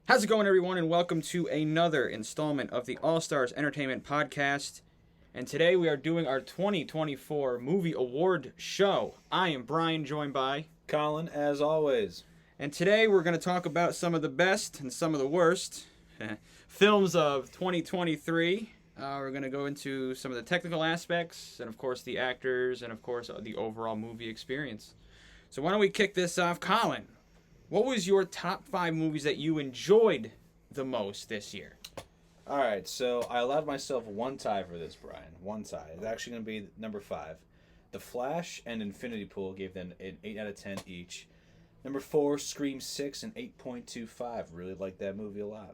How's it going, everyone, and welcome to another installment of the All Stars Entertainment Podcast. And today we are doing our 2024 Movie Award Show. I am Brian, joined by Colin, as always. And today we're going to talk about some of the best and some of the worst films of 2023. We're going to go into some of the technical aspects, and of course the actors, and of course the overall movie experience. So why don't we kick this off, Colin? What was your top 5 movies that you enjoyed the most this year? All right, so I allowed myself one tie for this, Brian. One tie. It's actually going to be number 5. The Flash and Infinity Pool gave them an 8 out of 10 each. Number 4, Scream 6, an 8.25. Really liked that movie a lot.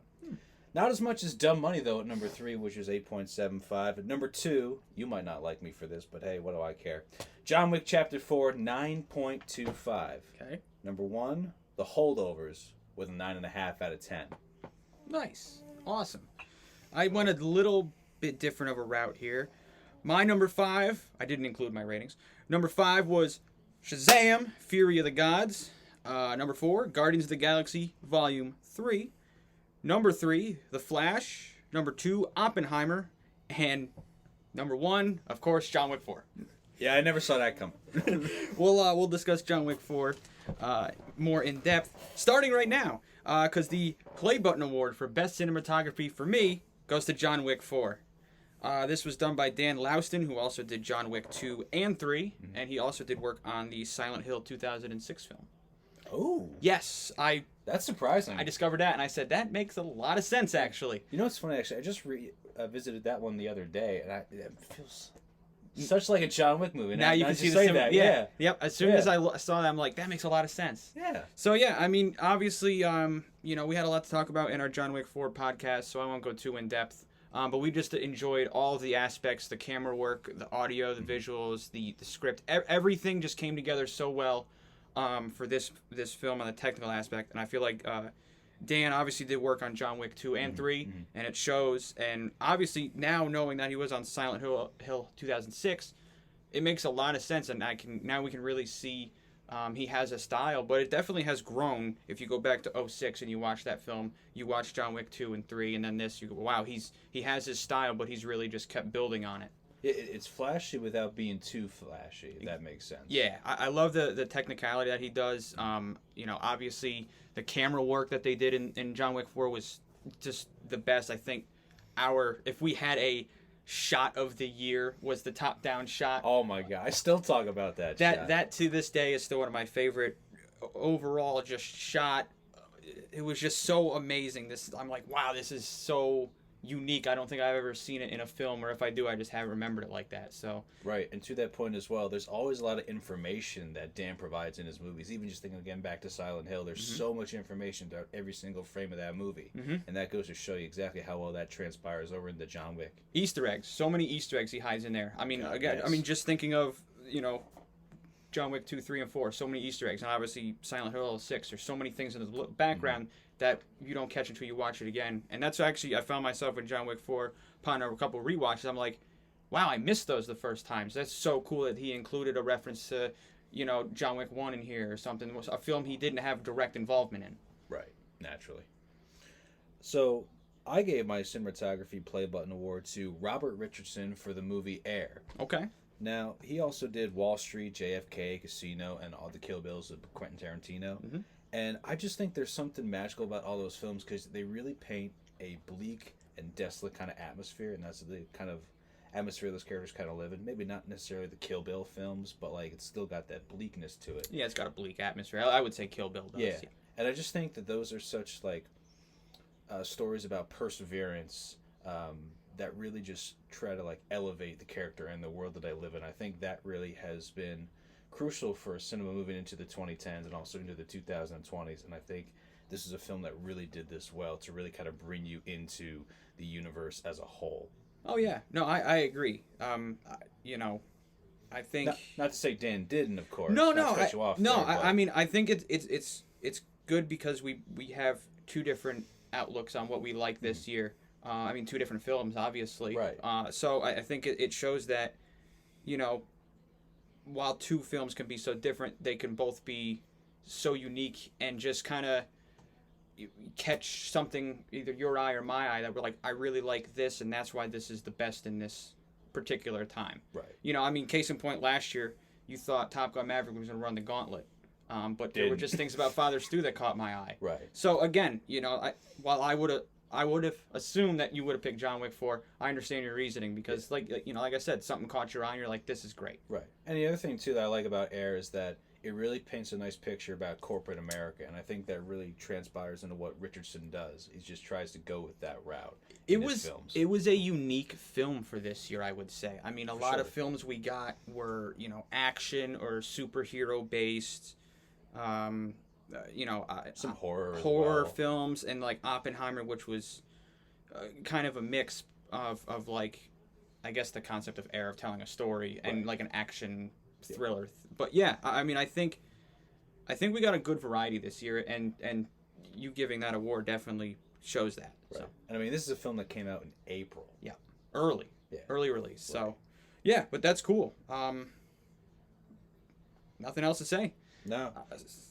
Not as much as Dumb Money, though, at number 3, which is 8.75. At number 2, you might not like me for this, but hey, what do I care? John Wick Chapter 4, 9.25. Okay. Number 1, The Holdovers, with a 9.5 out of 10. Nice. Awesome. I went a little bit different of a route here. My number 5, I didn't include my ratings. Number 5 was Shazam! Fury of the Gods. Number 4, Guardians of the Galaxy Volume 3. Number 3, The Flash. Number 2, Oppenheimer. And number 1, of course, John Wick 4. Yeah, I never saw that come. We'll discuss John Wick 4 more in depth, starting right now, because the Play Button Award for Best Cinematography for me goes to John Wick 4. This was done by Dan Louston, who also did John Wick 2 and 3, and he also did work on the Silent Hill 2006 film. Oh. Yes, That's surprising. I discovered that, and I said, that makes a lot of sense, actually. You know what's funny, actually? I just visited that one the other day, and it feels such like a John Wick movie. Now you can see the that. Yeah. Yep. As soon as I saw that, I'm like, that makes a lot of sense. Yeah. So yeah, I mean, obviously, we had a lot to talk about in our John Wick 4 podcast, so I won't go too in depth. But we just enjoyed all of the aspects, the camera work, the audio, the visuals, the script. Everything just came together so well for this film on the technical aspect, and I feel like Dan obviously did work on John Wick 2 and 3, and it shows. And obviously now knowing that he was on Silent Hill 2006, it makes a lot of sense, and now we can really see he has a style, but it definitely has grown. If you go back to 2006 and you watch that film, you watch John Wick 2 and 3, and then this, you go, wow, he has his style, but he's really just kept building on it. It's flashy without being too flashy, if that makes sense. Yeah, I love the technicality that he does. Obviously, the camera work that they did in John Wick 4 was just the best. I think if we had a shot of the year, was the top-down shot. Oh, my God. I still talk about that shot. That, to this day, is still one of my favorite overall just shot. It was just so amazing. I'm like, wow, this is so unique. I don't think I've ever seen it in a film, or if I do, I just haven't remembered it like that. So right, and to that point as well, there's always a lot of information that Dan provides in his movies. Even just thinking again back to Silent Hill, there's so much information throughout every single frame of that movie, and that goes to show you exactly how well that transpires over into John Wick. Easter eggs, so many Easter eggs he hides in there. I mean, again, yes. I mean, just thinking of John Wick 2, 3, and 4, so many Easter eggs, and obviously Silent Hill 6. There's so many things in the background that you don't catch until you watch it again. And that's actually, I found myself in John Wick 4, upon a couple rewatches, I'm like, wow, I missed those the first times. That's so cool that he included a reference to, John Wick 1 in here or something. A film he didn't have direct involvement in. Right, naturally. So I gave my cinematography Play Button Award to Robert Richardson for the movie Air. Okay. Now, he also did Wall Street, JFK, Casino, and all the Kill Bills of Quentin Tarantino. And I just think there's something magical about all those films because they really paint a bleak and desolate kind of atmosphere, and that's the kind of atmosphere those characters kind of live in. Maybe not necessarily the Kill Bill films, but like it's still got that bleakness to it. Yeah, it's got a bleak atmosphere. I would say Kill Bill does. Yeah. And I just think that those are such like stories about perseverance that really just try to like elevate the character and the world that I live in. I think that really has been crucial for cinema moving into the 2010s and also into the 2020s, and I think this is a film that really did this well to really kind of bring you into the universe as a whole. Oh yeah, no, I agree. I think not to say Dan didn't, of course. No, I mean I think it's good because we have two different outlooks on what we like this year. I mean, two different films, obviously. Right. So I think it shows that, while two films can be so different, they can both be so unique and just kind of, catch something, either your eye or my eye, that we're like, I really like this, and that's why this is the best in this particular time. Right. You know, I mean, case in point, last year, you thought Top Gun Maverick was going to run the gauntlet. But there were just things about Father Stu that caught my eye. Right. So again, you know, while I would have assumed that you would have picked John Wick 4, I understand your reasoning because, like I said, something caught your eye and you're like, this is great. Right. And the other thing, too, that I like about Air is that it really paints a nice picture about corporate America, and I think that really transpires into what Richardson does. He just tries to go with that route in his films. It was a unique film for this year, I would say. I mean, a lot of films we got were, action or superhero-based, some horror films, and like Oppenheimer, which was kind of a mix of like, I guess the concept of Air, of telling a story, and like an action thriller. But yeah, I mean, I think we got a good variety this year, and you giving that award definitely shows that. Right. So. And I mean, this is a film that came out in April. Yeah, early release. Right. So, yeah, but that's cool. Nothing else to say. No.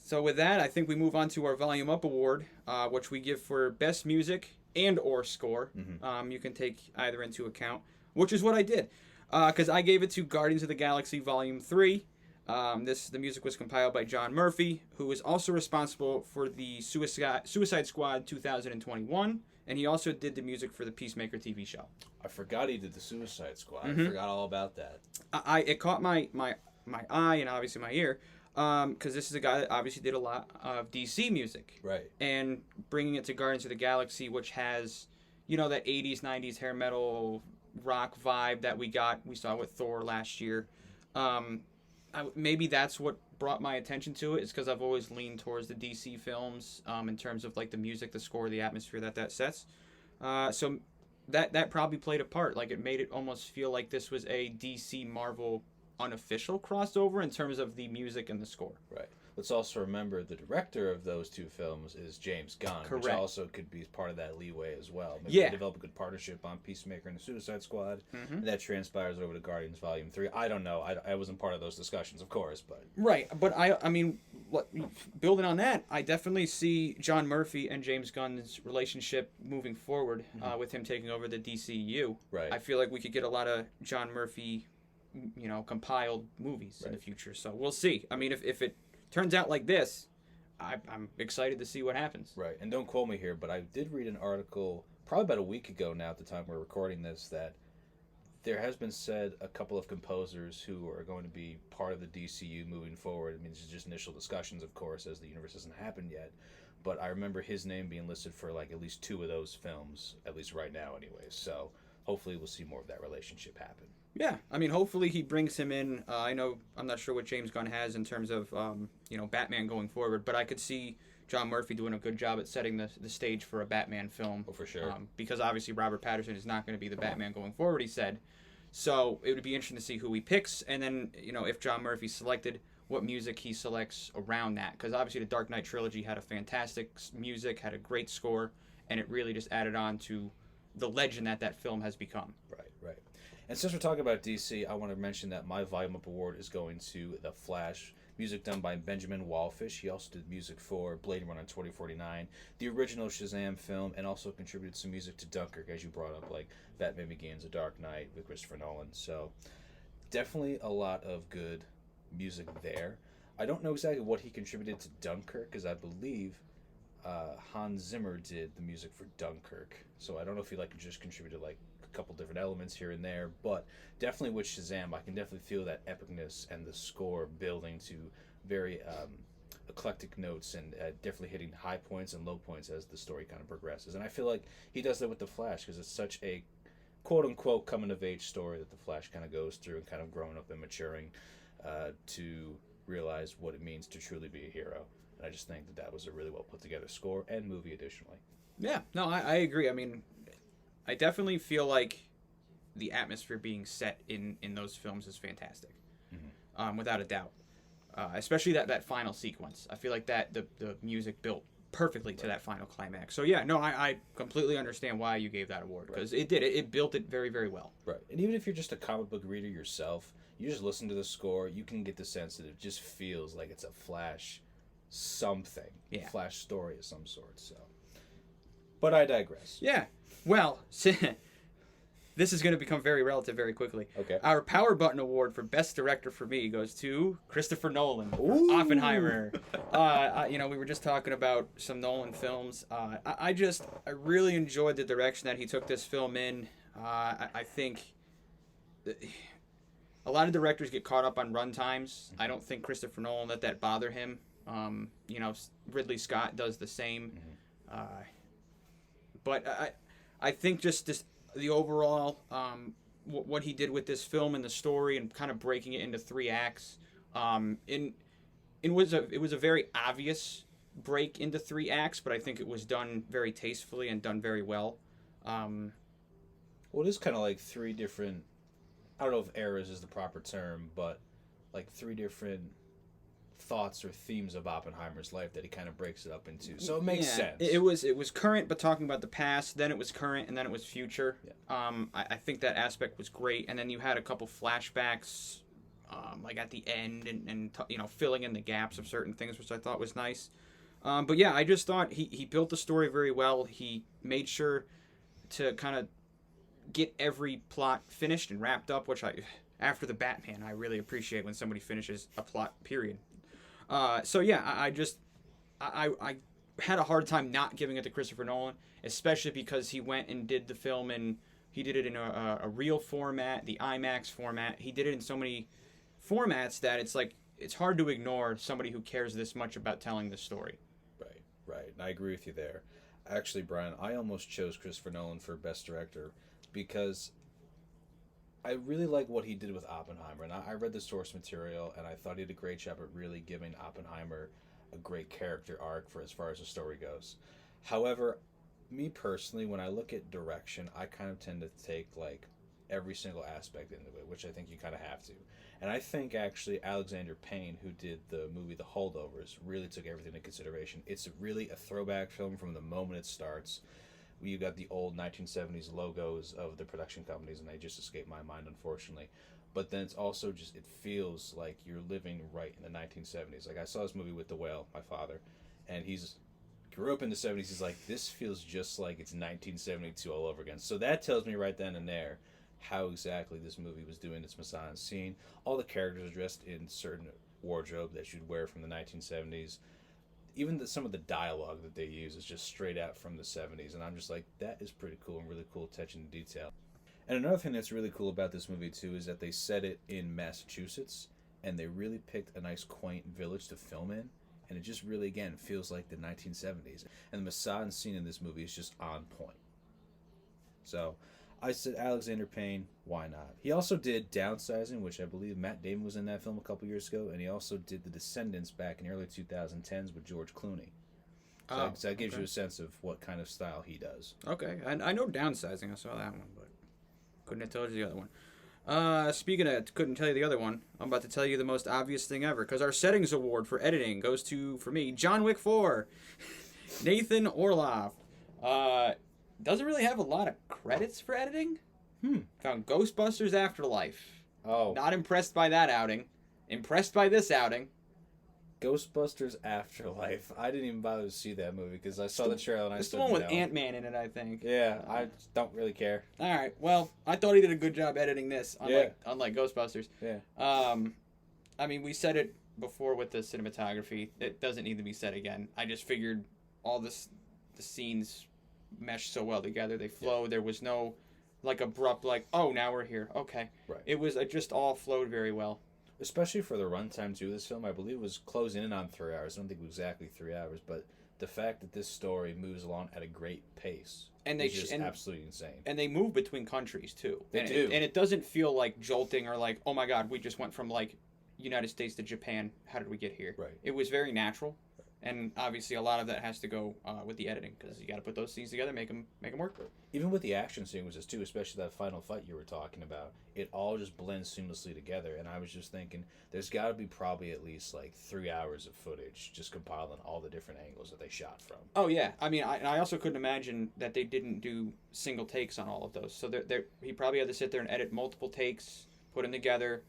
So with that, I think we move on to our Volume Up Award, which we give for Best Music and or Score. Mm-hmm. You can take either into account, which is what I did. Because I gave it to Guardians of the Galaxy Volume 3. The music was compiled by John Murphy, who is also responsible for the Suicide Squad 2021, and he also did the music for the Peacemaker TV show. I forgot he did the Suicide Squad. Mm-hmm. I forgot all about that. It caught my eye and obviously my ear, because this is a guy that obviously did a lot of DC music. Right. And bringing it to Guardians of the Galaxy, which has, that 80s, 90s hair metal rock vibe that we saw with Thor last year. Maybe that's what brought my attention to it, is because I've always leaned towards the DC films in terms of like the music, the score, the atmosphere that sets. So that probably played a part. Like, it made it almost feel like this was a DC Marvel unofficial crossover in terms of the music and the score. Right. Let's also remember the director of those two films is James Gunn, Correct. Which also could be part of that leeway as well. Maybe they develop a good partnership on Peacemaker and the Suicide Squad, and that transpires over to Guardians Volume 3. I don't know. I wasn't part of those discussions, of course, but... Right, but I mean, building on that, I definitely see John Murphy and James Gunn's relationship moving forward, with him taking over the DCU. Right. I feel like we could get a lot of John Murphy, compiled movies in the future, so we'll see. I mean, if it turns out like this, I'm excited to see what happens. Right, and don't quote me here, but I did read an article probably about a week ago now at the time we're recording this, that there has been said a couple of composers who are going to be part of the DCU moving forward. I mean, this is just initial discussions, of course, as the universe hasn't happened yet, but I remember his name being listed for like at least 2 of those films, at least right now anyways, so hopefully we'll see more of that relationship happen. Yeah, I mean, hopefully he brings him in. I'm not sure what James Gunn has in terms of, Batman going forward, but I could see John Murphy doing a good job at setting the stage for a Batman film. Oh, for sure. Because obviously Robert Pattinson is not going to be the Batman going forward, he said. So it would be interesting to see who he picks, and then, if John Murphy's selected, what music he selects around that. Because obviously the Dark Knight trilogy had a fantastic music, had a great score, and it really just added on to the legend that film has become. Right. And since we're talking about DC, I want to mention that my Volume Up Award is going to The Flash, music done by Benjamin Wallfish. He also did music for Blade Runner 2049, the original Shazam film, and also contributed some music to Dunkirk, as you brought up, like Batman Begins, A Dark Knight with Christopher Nolan. So definitely a lot of good music there. I don't know exactly what he contributed to Dunkirk, because I believe Hans Zimmer did the music for Dunkirk. So I don't know if he just contributed a couple different elements here and there, but definitely with Shazam, I can definitely feel that epicness and the score building to very eclectic notes, and definitely hitting high points and low points as the story kind of progresses. And I feel like he does that with The Flash, because it's such a quote-unquote coming-of-age story that The Flash kind of goes through, and kind of growing up and maturing to realize what it means to truly be a hero. And I just think that was a really well put together score and movie additionally. Yeah, no, I agree. I mean, I definitely feel like the atmosphere being set in those films is fantastic, without a doubt. Especially that final sequence. I feel like that the music built perfectly to that final climax. So yeah, no, I completely understand why you gave that award, because it did. It built it very, very well. Right. And even if you're just a comic book reader yourself, you just listen to the score, you can get the sense that it just feels like it's a Flash something. Yeah. Flash story of some sort. So But I digress. Yeah. Well, this is going to become very relative very quickly. Okay. Our Power Button Award for Best Director for me goes to Christopher Nolan for Ooh. Oppenheimer. We were just talking about some Nolan films. I really enjoyed the direction that he took this film in. I think a lot of directors get caught up on run times. I don't think Christopher Nolan let that bother him. Ridley Scott does the same. But I think just the overall what he did with this film and the story and kind of breaking it into 3 acts. It was a very obvious break into 3 acts, but I think it was done very tastefully and done very well. Well, it is kind of like 3 different, I don't know if eras is the proper term, but like 3 different thoughts or themes of Oppenheimer's life that he kind of breaks it up into. So it makes sense. It was current, but talking about the past. Then it was current, and then it was future. Yeah. I think that aspect was great. And then you had a couple flashbacks, like at the end, and filling in the gaps of certain things, which I thought was nice. But yeah, I just thought he built the story very well. He made sure to kind of get every plot finished and wrapped up, which after the Batman, I really appreciate when somebody finishes a plot, period. So yeah, I had a hard time not giving it to Christopher Nolan, especially because he went and did the film and he did it in a real format, the IMAX format. He did it in so many formats that it's hard to ignore somebody who cares this much about telling this story. Right. And I agree with you there. Actually, Brian, I almost chose Christopher Nolan for Best Director because I really like what he did with Oppenheimer. And I read the source material, and I thought he did a great job at really giving Oppenheimer a great character arc for as far as the story goes. However, me personally, when I look at direction, I kind of tend to take like every single aspect into it, which I think you kind of have to. And I think actually Alexander Payne, who did the movie The Holdovers, really took everything into consideration. It's really a throwback film from the moment it starts. You got the old 1970s logos of the production companies, and they just escaped my mind, unfortunately. But then it's also just, it feels like you're living right in the 1970s. Like, I saw this movie with The Whale, my father, and grew up in the 70s. He's like, this feels just like it's 1972 all over again. So that tells me right then and there how exactly this movie was doing its mise-en scene. All the characters are dressed in certain wardrobe that you'd wear from the 1970s. Even some of the dialogue that they use is just straight out from the 70s. And I'm just like, that is pretty cool and really cool attention to detail. And another thing that's really cool about this movie, too, is that they set it in Massachusetts. And they really picked a nice, quaint village to film in. And it just really, again, feels like the 1970s. And the mise-en scene in this movie is just on point. So I said Alexander Payne, why not? He also did Downsizing, which I believe Matt Damon was in that film a couple years ago, and he also did The Descendants back in the early 2010s with George Clooney. So that gives you a sense of what kind of style he does. Okay, I know Downsizing. I saw that one, but couldn't have told you the other one. Speaking of couldn't tell you the other one, I'm about to tell you the most obvious thing ever, because our settings award for editing goes to, for me, John Wick 4. Nathan Orloff. Doesn't really have a lot of credits for editing. Found Ghostbusters Afterlife. Oh. Not impressed by that outing. Impressed by this outing. Ghostbusters Afterlife. I didn't even bother to see that movie because I saw the trailer and I It's still the one with know. Ant-Man in it, I think. Yeah, I don't really care. All right. Well, I thought he did a good job editing this, unlike Ghostbusters. Yeah. I mean, we said it before with the cinematography. It doesn't need to be said again. I just figured all the scenes mesh so well together. They flow. Yeah. There was no abrupt oh, now we're here. Okay. Right. It just all flowed very well. Especially for the runtime too. This film, I believe, was closing in on 3 hours. I don't think exactly 3 hours, but the fact that this story moves along at a great pace is just absolutely insane. And they move between countries too. They do. And it doesn't feel like jolting or like, oh my God, we just went from United States to Japan. How did we get here? Right. It was very natural. And obviously, a lot of that has to go with the editing because you got to put those scenes together, make them work. Even with the action sequences too, especially that final fight you were talking about, it all just blends seamlessly together. And I was just thinking, there's got to be probably at least 3 hours of footage just compiling all the different angles that they shot from. Oh yeah, I mean, I also couldn't imagine that they didn't do single takes on all of those. So he probably had to sit there and edit multiple takes, put them together,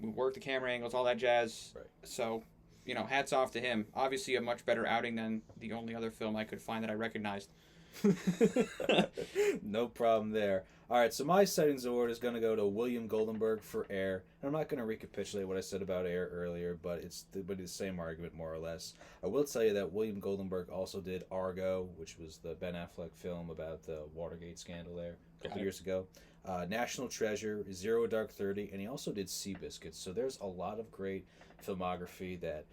work the camera angles, all that jazz. Right. So. Hats off to him. Obviously a much better outing than the only other film I could find that I recognized. No problem there. All right, so my Sightings Award is going to go to William Goldenberg for Air. And I'm not going to recapitulate what I said about Air earlier, but it's the same argument, more or less. I will tell you that William Goldenberg also did Argo, which was the Ben Affleck film about the Watergate scandal there a couple years ago. National Treasure, Zero Dark 30, and he also did Seabiscuit. So there's a lot of great filmography that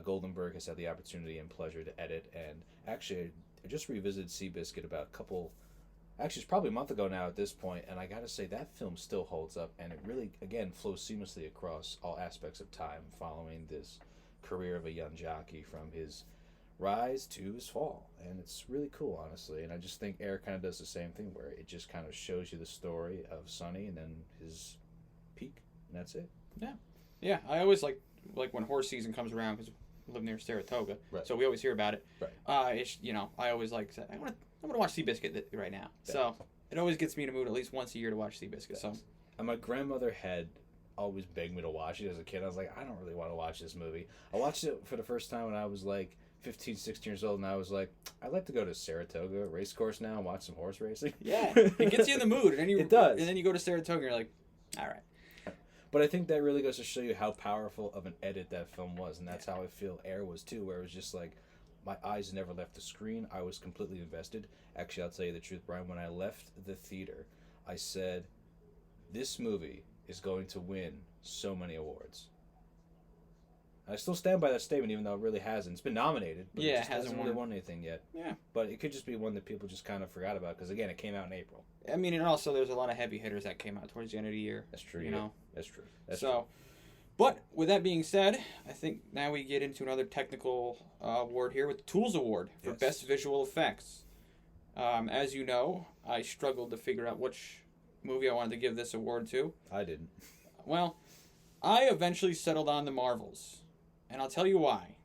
Goldenberg has had the opportunity and pleasure to edit. And actually, I just revisited Seabiscuit about actually, it's probably a month ago now at this point, and I gotta say that film still holds up, and it really, again, flows seamlessly across all aspects of time, following this career of a young jockey from his rise to his fall, and it's really cool, honestly. And I just think Air kind of does the same thing, where it just kind of shows you the story of Sonny and then his peak, and that's it. Yeah. I always like when horse season comes around, because we live near Saratoga, Right. so we always hear about it. Right. It's, I always like say, I'm gonna watch Seabiscuit right now. Yeah. So it always gets me in a mood at least once a year to watch Seabiscuit. So, and my grandmother had always begged me to watch it as a kid. I was like, I don't really want to watch this movie. I watched it for the first time when I was like 15, 16 years old, and I was like, I'd like to go to Saratoga racecourse now and watch some horse racing. Yeah, it gets you in the mood, and then it does. And then you go to Saratoga, and you're like, all right. But I think that really goes to show you how powerful of an edit that film was, and that's how I feel Air was too, where it was just like, my eyes never left the screen. I was completely invested. Actually, I'll tell you the truth, Brian. When I left the theater, I said, this movie is going to win so many awards. I still stand by that statement, even though it really hasn't. It's been nominated, but it hasn't really won anything yet. Yeah. But it could just be one that people just kind of forgot about, because, again, it came out in April. I mean, and also there's a lot of heavy hitters that came out towards the end of the year. That's true. You know? That's true. But with that being said, I think now we get into another technical award here with the Tools Award for Best Visual Effects. As you know, I struggled to figure out which movie I wanted to give this award to. I didn't. Well, I eventually settled on the Marvels, and I'll tell you why.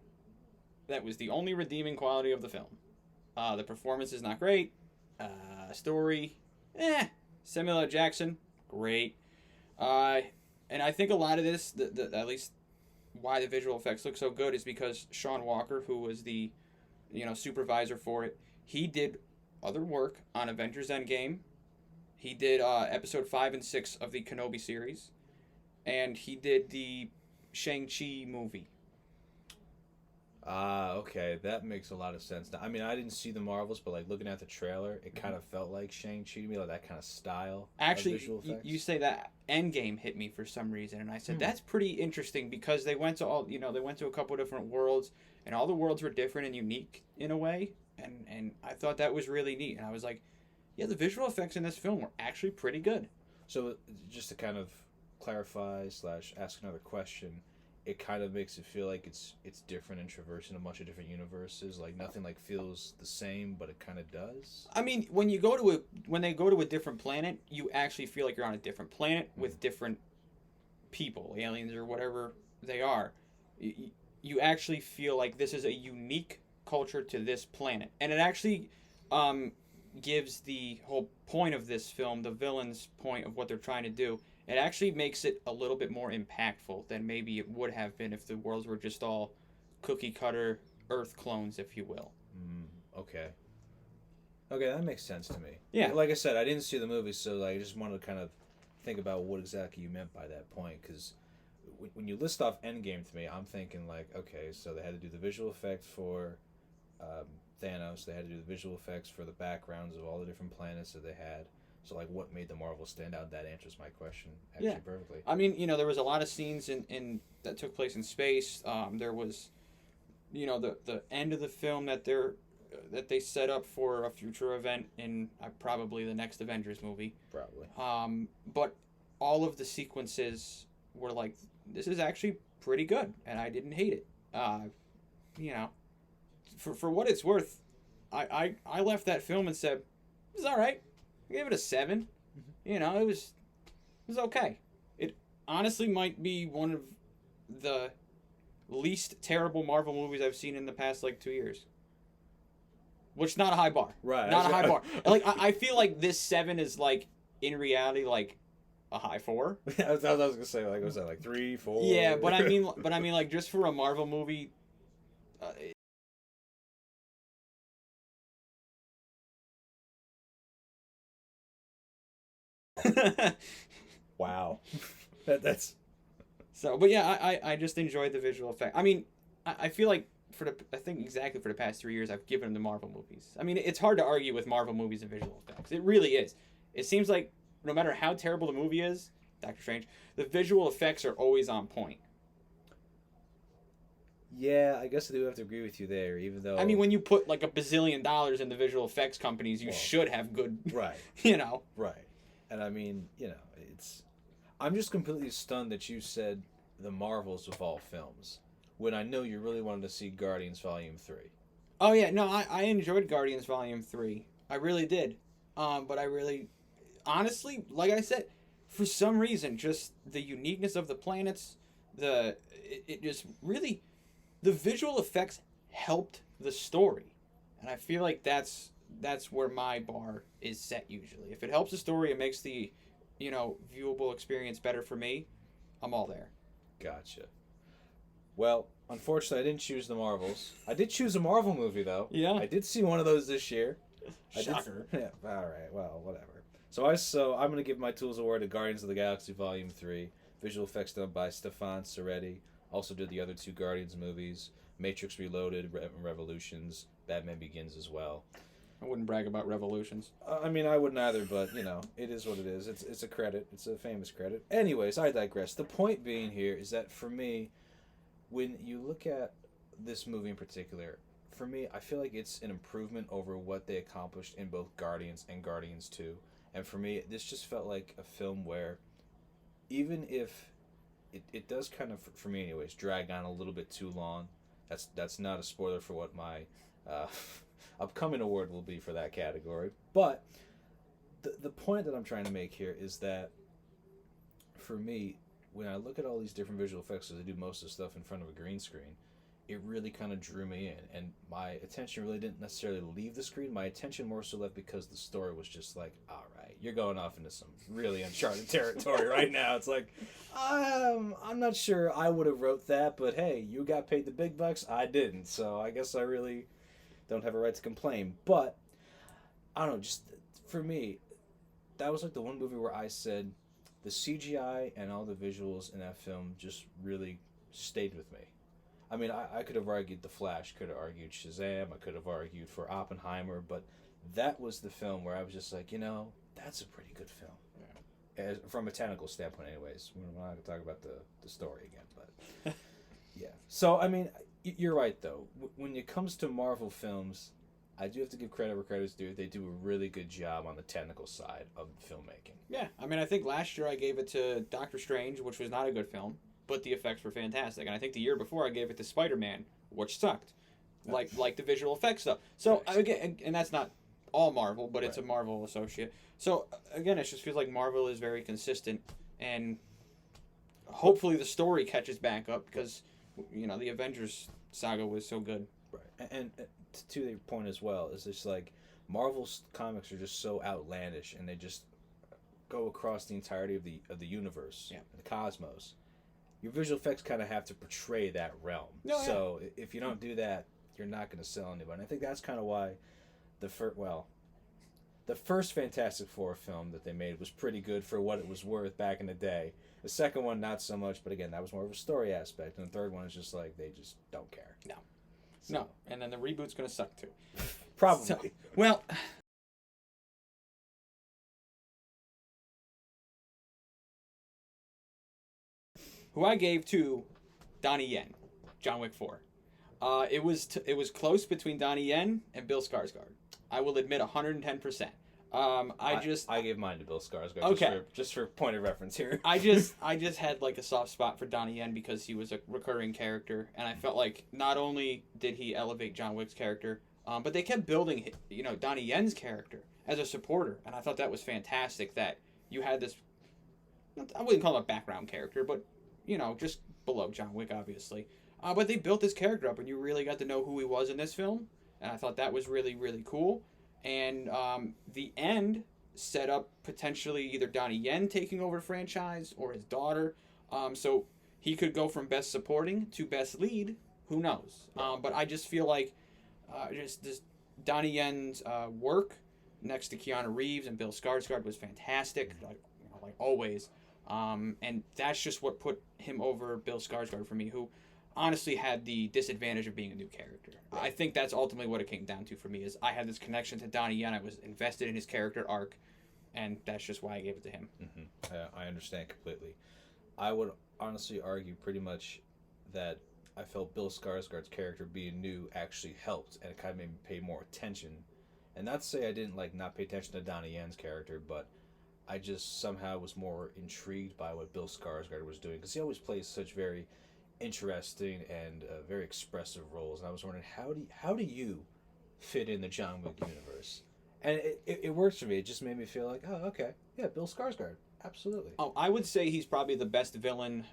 That was the only redeeming quality of the film. The performance is not great. Story, Samuel L. Jackson, great. And I think a lot of this, at least why the visual effects look so good, is because Sean Walker, who was the supervisor for it, he did other work on Avengers Endgame. He did episode 5 and 6 of the Kenobi series. And he did the Shang-Chi movie. Okay, that makes a lot of sense. Now, I mean, I didn't see the Marvels, but like looking at the trailer, it kind of felt like Shang-Chi to me, like that kind of style. Actually, of visual effects. You say that Endgame hit me for some reason, and I said that's pretty interesting, because they went to a couple of different worlds, and all the worlds were different and unique in a way, and I thought that was really neat, and I was like, yeah, the visual effects in this film were actually pretty good. So just to kind of clarify / ask another question. It kind of makes it feel like it's different and traversing a bunch of different universes. Like nothing like feels the same, but it kind of does. I mean, when they go to a different planet, you actually feel like you're on a different planet with different people, aliens or whatever they are. You actually feel like this is a unique culture to this planet, and it actually gives the whole point of this film, the villain's point of what they're trying to do. It actually makes it a little bit more impactful than maybe it would have been if the worlds were just all cookie-cutter Earth clones, if you will. Okay, that makes sense to me. Yeah. Like I said, I didn't see the movie, so I just wanted to kind of think about what exactly you meant by that point, because when you list off Endgame to me, I'm thinking like, okay, so they had to do the visual effects for Thanos, they had to do the visual effects for the backgrounds of all the different planets that they had. So, like, what made the Marvel stand out? That answers my question perfectly. I mean, there was a lot of scenes in that took place in space. There was, the end of the film that they set up for a future event in probably the next Avengers movie. Probably. But all of the sequences were like, this is actually pretty good, and I didn't hate it. For what it's worth, I left that film and said, it's all right. I gave it a 7. It was okay. It honestly might be one of the least terrible Marvel movies I've seen in the past 2 years. Which not a high bar. Right. Not a high bar. I feel like this 7 is in reality a high 4. I was gonna say was that 3, 4? Yeah, but I mean just for a Marvel movie, Wow. That's So, but yeah, I just enjoyed the visual effect. I mean, I feel like I think exactly for the past 3 years, I've given them the Marvel movies. I mean, it's hard to argue with Marvel movies and visual effects. It really is. It seems like no matter how terrible the movie is, Doctor Strange, the visual effects are always on point. yeah. I guess I do have to agree with you there, even though I mean, when you put like $1 bazillion in the visual effects companies, you Well, should have good, right, you know. right, and I mean, it's. I'm just completely stunned that you said the Marvels of all films, when I know you really wanted to see Guardians Volume 3. Oh yeah, no, I enjoyed Guardians Volume 3. I really did. But I really, honestly, like I said, for some reason, just the uniqueness of the planets, it just really, the visual effects helped the story, and I feel like that's where my bar is set usually. If it helps the story, it makes the, viewable experience better for me. I'm all there. Gotcha. Well, unfortunately, I didn't choose the Marvels. I did choose a Marvel movie, though. Yeah. I did see one of those this year. Shocker. Yeah. All right. Well, whatever. So I'm gonna give my Tools Award to Guardians of the Galaxy Volume 3. Visual effects done by Stefan Soretti. Also did the other two Guardians movies, Matrix Reloaded, Revolutions, Batman Begins as well. I wouldn't brag about Revolutions. I mean, I wouldn't either, but it is what it is. It's a credit. It's a famous credit. Anyways, I digress. The point being here is that for me, when you look at this movie in particular, for me, I feel like it's an improvement over what they accomplished in both Guardians and Guardians 2. And for me, this just felt like a film where, even if it does kind of, for me anyways, drag on a little bit too long, that's not a spoiler for what my upcoming award will be for that category. But the point that I'm trying to make here is that, for me, when I look at all these different visual effects, because I do most of the stuff in front of a green screen, it really kind of drew me in, and my attention really didn't necessarily leave the screen. My attention more so left because the story was just like, all right, you're going off into some really uncharted territory right now. It's like, I'm not sure I would have wrote that, but hey, you got paid the big bucks, I didn't, so I guess I really don't have a right to complain. But I don't know, just for me, that was like the one movie where I said the CGI and all the visuals in that film just really stayed with me. I mean, I could have argued The Flash, could have argued Shazam, I could have argued for Oppenheimer, but that was the film where I was just like, that's a pretty good film. Yeah. From a technical standpoint, anyways. We're not going to talk about the story again, but yeah. So, I mean, you're right, though. When it comes to Marvel films, I do have to give credit where credit's due. They do a really good job on the technical side of filmmaking. Yeah, I mean, I think last year I gave it to Doctor Strange, which was not a good film, but the effects were fantastic. And I think the year before I gave it to Spider-Man, which sucked, like the visual effects stuff. So again, and that's not all Marvel, but it's a Marvel associate. So again, it just feels like Marvel is very consistent, and hopefully the story catches back up because the Avengers saga was so good. Right, and to your point as well, is just like Marvel's comics are just so outlandish, and they just go across the entirety of the universe, the cosmos. Your visual effects kind of have to portray that realm. So if you don't do that, you're not going to sell anybody. And I think that's kind of why the first Fantastic Four film that they made was pretty good for what it was worth back in the day. The second one, not so much, but again, that was more of a story aspect. And the third one is just like, they just don't care. No. And then the reboot's going to suck too. Probably. So, well, who I gave to Donnie Yen, John Wick 4. It was close between Donnie Yen and Bill Skarsgård. I will admit 110%. I gave mine to Bill Skarsgård. Okay. Just for point of reference here. I just had like a soft spot for Donnie Yen because he was a recurring character, and I felt like not only did he elevate John Wick's character, but they kept building Donnie Yen's character as a supporter, and I thought that was fantastic that you had this. I wouldn't call him a background character, but just below John Wick, obviously. But they built this character up, and you really got to know who he was in this film, and I thought that was really, really cool. And the end set up potentially either Donnie Yen taking over the franchise or his daughter. So he could go from best supporting to best lead. Who knows? But I just feel like just this Donnie Yen's work next to Keanu Reeves and Bill Skarsgård was fantastic. Like like always. And that's just what put him over Bill Skarsgård for me, who honestly had the disadvantage of being a new character. Right. I think that's ultimately what it came down to for me, is I had this connection to Donnie Yen. I was invested in his character arc, and that's just why I gave it to him. Mm-hmm. I understand completely. I would honestly argue pretty much that I felt Bill Skarsgård's character being new actually helped, and it kind of made me pay more attention. And not to say I didn't not pay attention to Donnie Yen's character, but I just somehow was more intrigued by what Bill Skarsgård was doing, because he always plays such very interesting and very expressive roles. And I was wondering, how do you fit in the John Wick universe? And it works for me. It just made me feel like, oh, okay, yeah, Bill Skarsgård, absolutely. Oh, I would say he's probably the best villain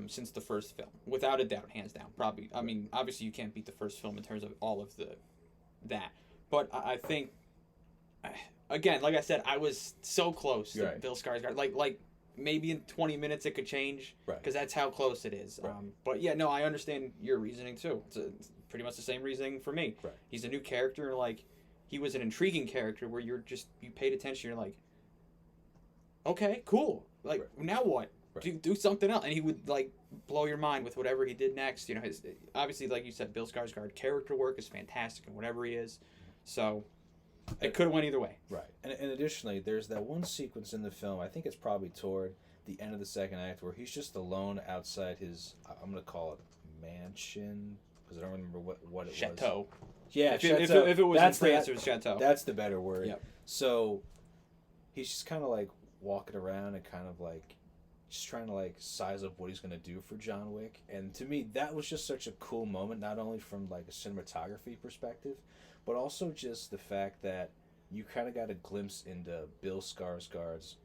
since the first film, without a doubt, hands down. Probably. I mean, obviously you can't beat the first film in terms of all of that, but I think, again, like I said, I was so close to Bill Skarsgård. Like maybe in 20 minutes it could change, because that's how close it is. Right. But yeah, no, I understand your reasoning too. It's pretty much the same reasoning for me. Right. He's a new character, he was an intriguing character where you paid attention. You're like, okay, cool. Now what? Right. Do something else, and he would blow your mind with whatever he did next. His obviously, like you said, Bill Skarsgård character work is fantastic, and whatever he is, so it could have went either way. Right, and additionally, there's that one sequence in the film. I think it's probably toward the end of the second act where he's just alone outside his. I'm gonna call it mansion, because I don't remember what it Chateau. was. Yeah, if it was in France, it was Chateau. That's the better word. Yep. So he's just kind of walking around and kind of just trying to size up what he's going to do for John Wick. And to me, that was just such a cool moment, not only from a cinematography perspective, but also just the fact that you kind of got a glimpse into Bill Skarsgård's,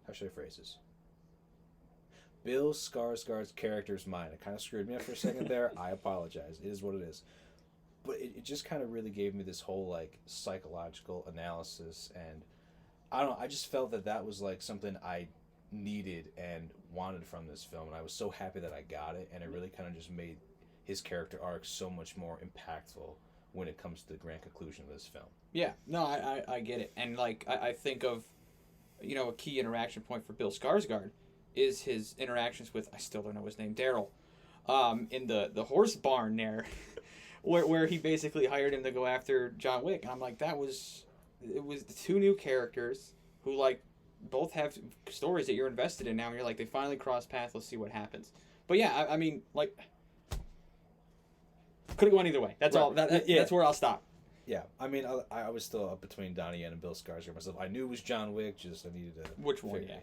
how should I phrase this? Bill Skarsgård's character's mind. It kind of screwed me up for a second there. I apologize. It is what it is. But it just kind of really gave me this whole psychological analysis, and I just felt that was something I needed and wanted from this film, and I was so happy that I got it, and it really kind of just made his character arc so much more impactful when it comes to the grand conclusion of this film. Yeah, no, I get it. And I think of, a key interaction point for Bill Skarsgård is his interactions with, I still don't know his name, Daryl, in the horse barn there, where he basically hired him to go after John Wick. And I'm like, it was the two new characters who both have stories that you're invested in now, and you're like, they finally cross paths, let's see what happens. But yeah, I mean, could have gone either way. That's all. That's where I'll stop. Yeah, I mean, I was still up between Donnie Yen and Bill Skarsgård myself. I knew it was John Wick, just I needed to which one. Yeah.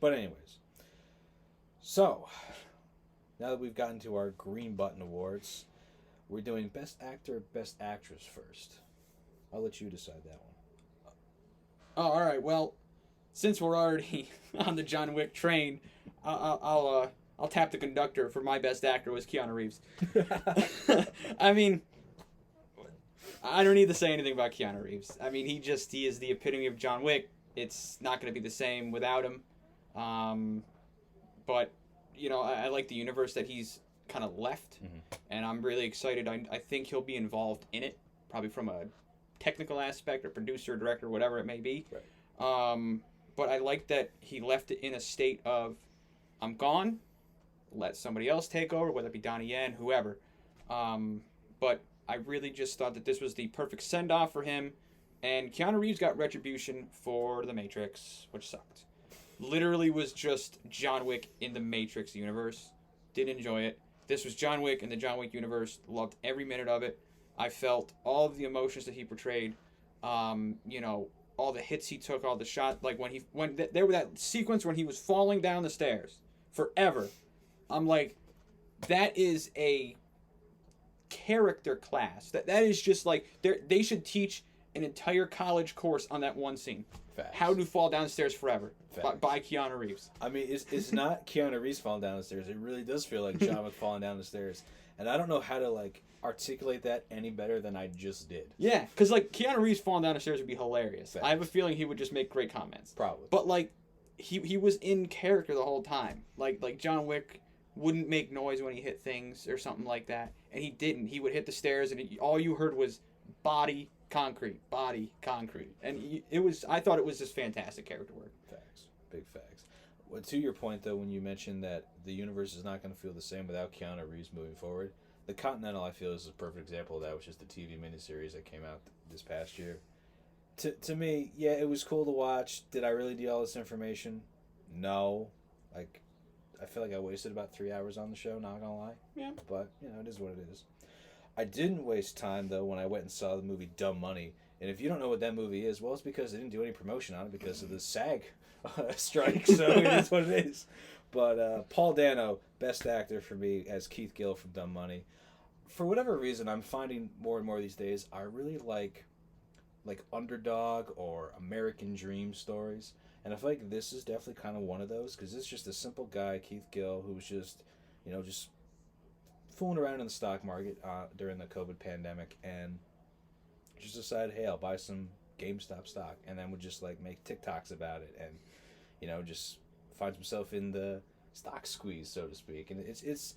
But anyways, so now that we've gotten to our Green Button Awards, we're doing Best Actor, Best Actress first. I'll let you decide that one. Oh, all right. Well, since we're already on the John Wick train, I'll tap the conductor for my best actor was Keanu Reeves. I mean, I don't need to say anything about Keanu Reeves. I mean, he is the epitome of John Wick. It's not going to be the same without him. But I like the universe that he's kind of left, and I'm really excited. I think he'll be involved in it, probably from a technical aspect or producer, director, whatever it may be. Right. But I like that he left it in a state of, I'm gone, let somebody else take over, whether it be Donnie Yen, whoever. But I really just thought that this was the perfect send-off for him. And Keanu Reeves got retribution for The Matrix, which sucked. Literally was just John Wick in the Matrix universe. Didn't enjoy it. This was John Wick in the John Wick universe. Loved every minute of it. I felt all of the emotions that he portrayed. All the hits he took, all the shots. When there was that sequence when he was falling down the stairs forever. I'm like, that is a character class. That is just they should teach an entire college course on that one scene. Facts. How to fall down the stairs forever by Keanu Reeves. I mean, it's not Keanu Reeves falling down the stairs. It really does feel like John Wick falling down the stairs. And I don't know how to articulate that any better than I just did. Yeah, because Keanu Reeves falling down the stairs would be hilarious. Facts. I have a feeling he would just make great comments. Probably. But he was in character the whole time. Like John Wick wouldn't make noise when he hit things or something like that, and he didn't. He would hit the stairs, and all you heard was body, concrete, body, concrete. And I thought it was just fantastic character work. Facts. Big facts. Well, to your point, though, when you mentioned that the universe is not going to feel the same without Keanu Reeves moving forward, The Continental, I feel, is a perfect example of that, which is the TV miniseries that came out this past year. To me, yeah, it was cool to watch. Did I really need all this information? No. Like, I feel like I wasted about 3 hours on the show, not gonna lie. Yeah. But, it is what it is. I didn't waste time, though, when I went and saw the movie Dumb Money. And if you don't know what that movie is, well, it's because they didn't do any promotion on it because of the SAG strike, so it is what it is. But Paul Dano, best actor for me as Keith Gill from Dumb Money. For whatever reason, I'm finding more and more these days, I really like underdog or American dream stories. And I feel like this is definitely kind of one of those, because it's just a simple guy, Keith Gill, who's just, just fooling around in the stock market during the COVID pandemic, and just decided, hey, I'll buy some GameStop stock, and then would just make TikToks about it, and just finds himself in the stock squeeze, so to speak. And it's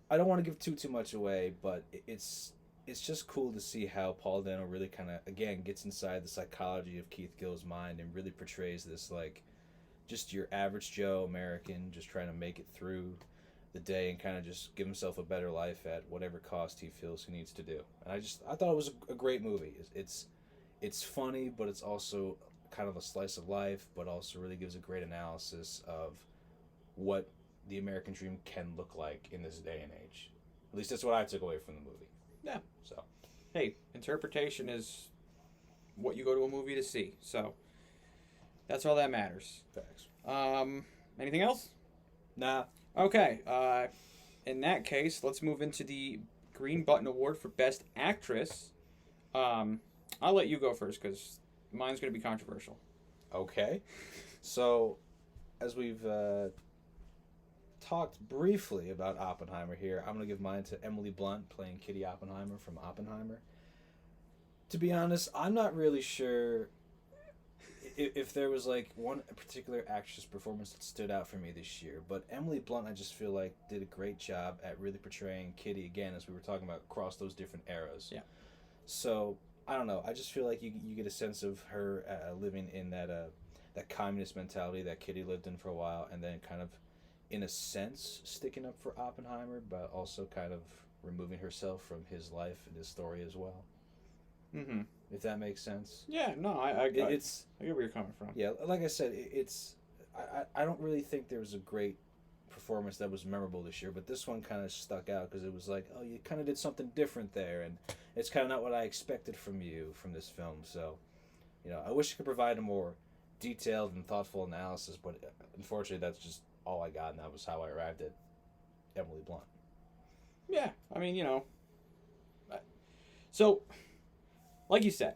I don't want to give too much away, but it's just cool to see how Paul Dano really kind of, again, gets inside the psychology of Keith Gill's mind and really portrays this just your average Joe American just trying to make it through the day and kind of just give himself a better life at whatever cost he feels he needs to do. And I thought it was a great movie. It's funny, but it's also kind of a slice of life, but also really gives a great analysis of what the American dream can look like in this day and age. At least that's what I took away from the movie. Yeah. So, hey, interpretation is what you go to a movie to see. So that's all that matters. Facts. Anything else? Nah. Okay, in that case, let's move into the Green Button Award for Best Actress. I'll let you go first, because mine's going to be controversial. Okay. So, as we've talked briefly about Oppenheimer here, I'm going to give mine to Emily Blunt, playing Kitty Oppenheimer from Oppenheimer. To be honest, I'm not really sure if there was one particular actress performance that stood out for me this year, but Emily Blunt, I just feel like did a great job at really portraying Kitty, again, as we were talking about, across those different eras. Yeah. So I don't know. I just feel like you get a sense of her living in that communist mentality that Kitty lived in for a while, and then kind of, in a sense, sticking up for Oppenheimer, but also kind of removing herself from his life and his story as well. Mm-hmm. If that makes sense. Yeah, no, I get where you're coming from. Yeah, like I said, I don't really think there was a great performance that was memorable this year, but this one kind of stuck out because it was you kind of did something different there, and it's kind of not what I expected from you from this film. So, I wish I could provide a more detailed and thoughtful analysis, but unfortunately that's just all I got, and that was how I arrived at Emily Blunt. Yeah, I mean, so, like you said,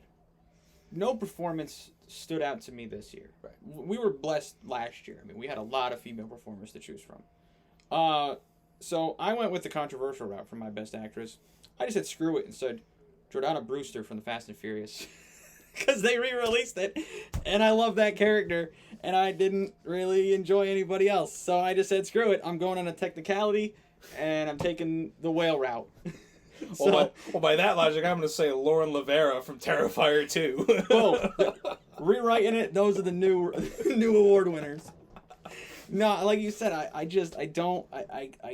no performance stood out to me this year. Right. We were blessed last year. I mean, we had a lot of female performers to choose from. So I went with the controversial route for my best actress. I just said screw it and said Jordana Brewster from The Fast and Furious. Because they re-released it, and I love that character, and I didn't really enjoy anybody else. So I just said screw it. I'm going on a technicality, and I'm taking the whale route. Well, by that logic, I'm going to say Lauren Lavera from Terrifier 2. Boom. Rewriting it, those are the new award winners. No, like you said, I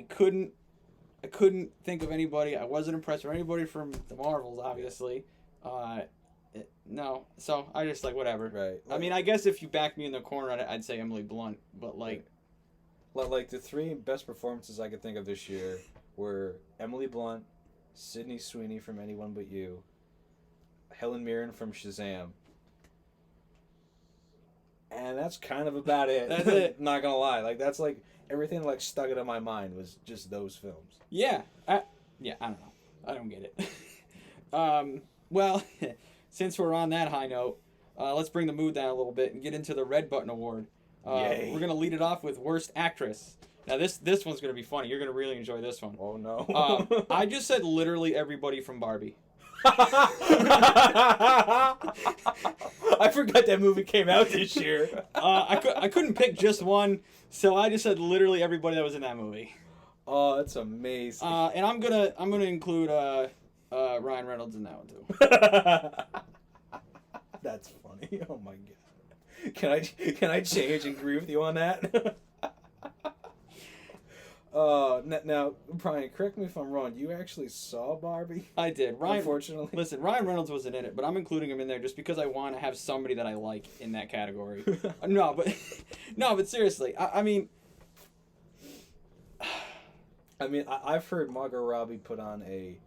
couldn't think of anybody. I wasn't impressed with anybody from the Marvels, obviously. No, so I just whatever. Right. I mean, I guess if you back me in the corner, I'd say Emily Blunt, but the three best performances I could think of this year were Emily Blunt, Sydney Sweeney from Anyone But You, Helen Mirren from Shazam, and that's kind of about it. That's it. Not gonna lie, that's everything stuck into my mind was just those films. Yeah, I don't know. I don't get it. Well, since we're on that high note, let's bring the mood down a little bit and get into the Red Button Award. Yay. We're gonna lead it off with Worst Actress. Now this one's gonna be funny. You're gonna really enjoy this one. Oh no! I just said literally everybody from Barbie. I forgot that movie came out this year. I couldn't pick just one, so I just said literally everybody that was in that movie. Oh, that's amazing. And I'm gonna include Ryan Reynolds in that one too. That's funny. Oh my god. Can I change and agree with you on that? Now, Brian, correct me if I'm wrong. You actually saw Barbie? I did. Unfortunately. Listen, Ryan Reynolds wasn't in it, but I'm including him in there just because I want to have somebody that I like in that category. No, but seriously, I mean, I've heard Margot Robbie put on a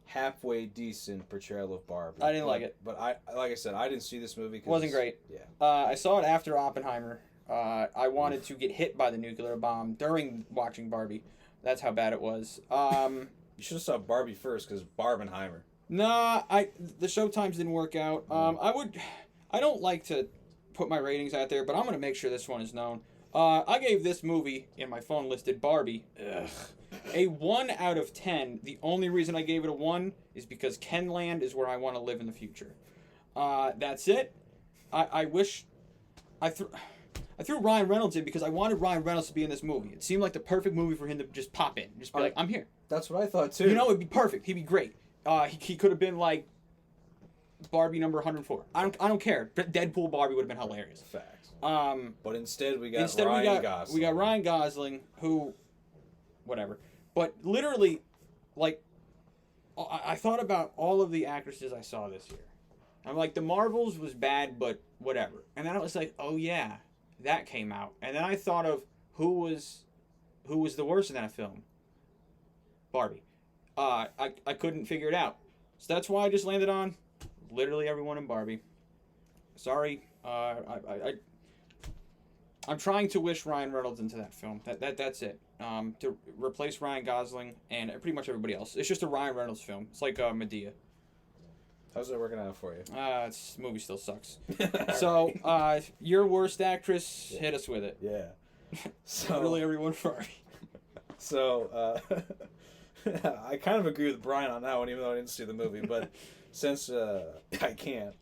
halfway decent portrayal of Barbie. I didn't like it. But like I said, I didn't see this movie. Wasn't great. Yeah. I saw it after Oppenheimer. I wanted to get hit by the nuclear bomb during watching Barbie. That's how bad it was. You should have saw Barbie first, because Barbenheimer. Nah, the showtimes didn't work out. I don't like to put my ratings out there, but I'm gonna make sure this one is known. I gave this movie, in my phone listed Barbie, a 1 out of 10. The only reason I gave it a 1 is because Kenland is where I want to live in the future. That's it. I wish I threw Ryan Reynolds in because I wanted Ryan Reynolds to be in this movie. It seemed like the perfect movie for him to just pop in. Just be like, I'm here. That's what I thought, too. You know, it'd be perfect. He'd be great. He could have been like Barbie number 104. I don't care. Deadpool Barbie would have been hilarious. Facts. But instead we got Gosling. We got Ryan Gosling, who, whatever. But literally, like, I thought about all of the actresses I saw this year. I'm like, The Marvels was bad, but whatever. And then I was like, oh yeah, that came out. And then I thought of who was the worst in that film. Barbie. I couldn't figure it out. So that's why I just landed on literally everyone in Barbie. Sorry. I'm trying to wish Ryan Reynolds into that film. That's it. To replace Ryan Gosling and pretty much everybody else. It's just a Ryan Reynolds film. It's like Medea. How's that working out for you? This movie still sucks. So, your worst actress, hit us with it. Yeah. So literally everyone for Barbie. So, I kind of agree with Brian on that one, even though I didn't see the movie. But since I can't,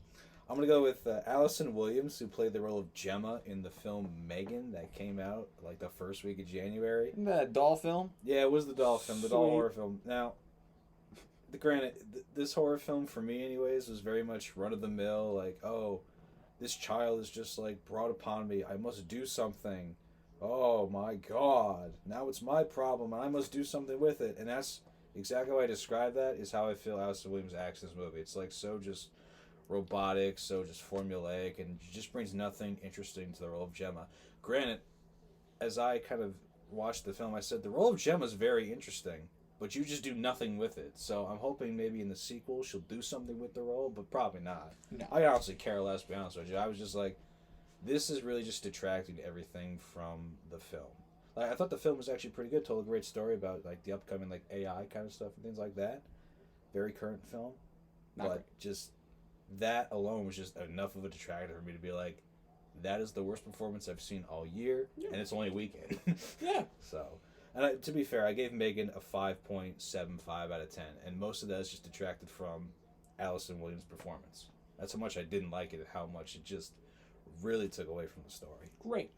I'm going to go with Allison Williams, who played the role of Gemma in the film Megan that came out like the first week of January. Isn't that a doll film? Yeah, it was the doll film, the doll horror film. Now, granted, this horror film, for me anyways, was very much run-of-the-mill, like, oh, this child is just, like, brought upon me. I must do something. Oh, my God. Now it's my problem, and I must do something with it. And that's exactly how I describe that, is how I feel Allison Williams acts in this movie. It's, like, so just robotic, so just formulaic, and just brings nothing interesting to the role of Gemma. Granted, as I kind of watched the film, I said, the role of Gemma is very interesting, but you just do nothing with it. So I'm hoping maybe in the sequel she'll do something with the role, but probably not. No. I honestly care less, to be honest with you. I was just like, this is really just detracting everything from the film. Like, I thought the film was actually pretty good, told a great story about like the upcoming like AI kind of stuff and things like that. Very current film. Not but great. Just that alone was just enough of a detractor for me to be like, that is the worst performance I've seen all year, and it's only a weekend. Yeah. So, and to be fair, I gave Megan a 5.75 out of 10, and most of that is just detracted from Allison Williams' performance. That's how much I didn't like it, and how much it just really took away from the story. Great.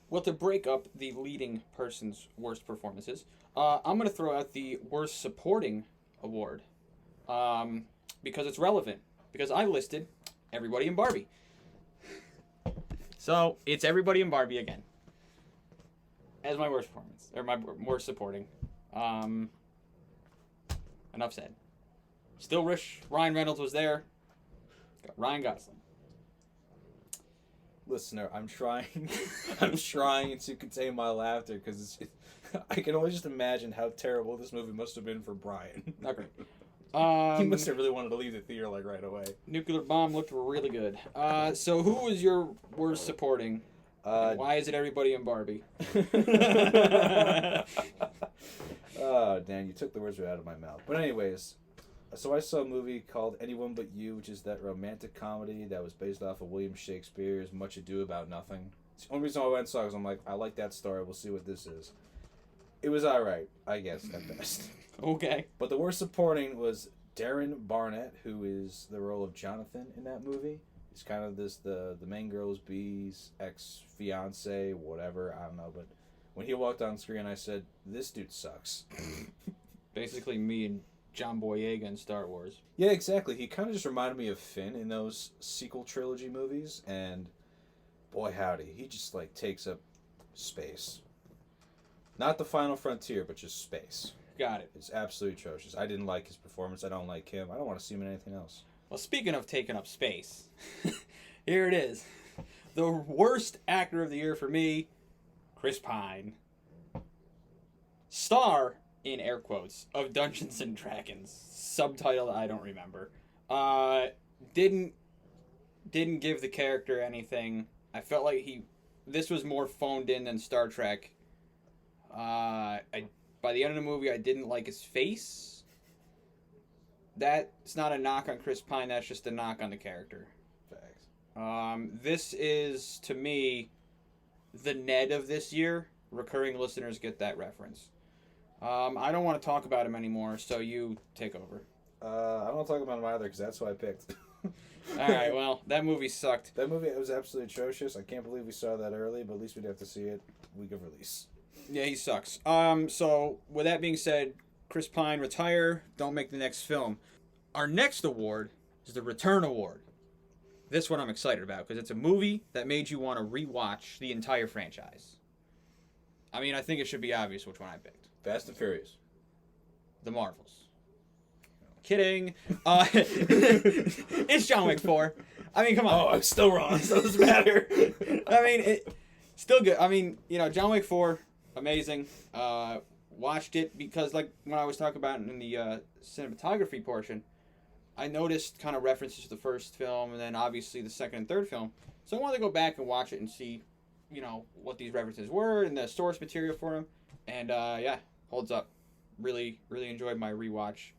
Well, to break up the leading person's worst performances, I'm going to throw out the worst supporting award because it's relevant. Because I listed everybody in Barbie. So, it's everybody in Barbie again. As my worst performance. Or my worst supporting. Enough said. Still wish Ryan Reynolds was there. Got Ryan Gosling. Listener, I'm trying to contain my laughter because I can only just imagine how terrible this movie must have been for Brian. Not great. He must have really wanted to leave the theater like right away. Nuclear bomb looked really good. So who was your worst supporting? Why is it everybody in Barbie? Oh, Dan, you took the words right out of my mouth. But anyways, so I saw a movie called Anyone But You, which is that romantic comedy that was based off of William Shakespeare's Much Ado About Nothing. It's the only reason I went and saw it was I'm like, I like that story. We'll see what this is. It was alright, I guess, at best. Okay. But the worst supporting was Darren Barnett, who is the role of Jonathan in that movie. He's kind of the main girl's B's ex-fiance, whatever, I don't know. But when he walked on screen, I said, this dude sucks. Basically me and John Boyega in Star Wars. Yeah, exactly. He kind of just reminded me of Finn in those sequel trilogy movies, and boy howdy, he just like takes up space. Not the final frontier, but just space. Got it. It's absolutely atrocious. I didn't like his performance. I don't like him. I don't want to see him in anything else. Well, speaking of taking up space, here it is. The worst actor of the year for me, Chris Pine. Star, in air quotes, of Dungeons and Dragons. Subtitle I don't remember. Didn't give the character anything. I felt like this was more phoned in than Star Trek. By the end of the movie, I didn't like his face. That's not a knock on Chris Pine. That's just a knock on the character. Facts. This is, to me, the Ned of this year. Recurring listeners get that reference. I don't want to talk about him anymore, so you take over. I don't want to talk about him either because that's who I picked. All right, well, that movie sucked. That movie was absolutely atrocious. I can't believe we saw that early, but at least we'd have to see it week of release. Yeah, he sucks. So, with that being said, Chris Pine, retire. Don't make the next film. Our next award is the Return Award. This one I'm excited about because it's a movie that made you want to rewatch the entire franchise. I mean, I think it should be obvious which one I picked. Fast and Furious. The Marvels. Kidding. It's John Wick 4. I mean, come on. Oh, I'm still wrong, so it doesn't matter. I mean, still good. I mean, John Wick 4, amazing. Watched it because, like, when I was talking about it in the cinematography portion, I noticed kind of references to the first film and then obviously the second and third film. So I wanted to go back and watch it and see, what these references were and the source material for them. And, yeah, holds up. Really, really enjoyed my rewatch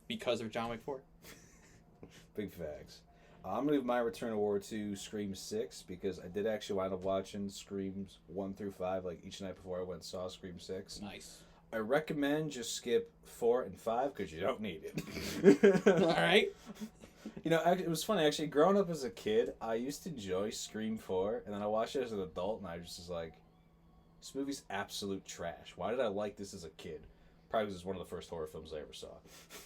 because of John Wick 4. Big facts. I'm going to give my return award to Scream 6 because I did actually wind up watching Screams 1 through 5 like each night before I went and saw Scream 6. Nice. I recommend just skip 4 and 5 because you don't need it. All right. It was funny actually. Growing up as a kid, I used to enjoy Scream 4, and then I watched it as an adult, and I just was like, "This movie's absolute trash. Why did I like this as a kid?" Probably because it's one of the first horror films I ever saw.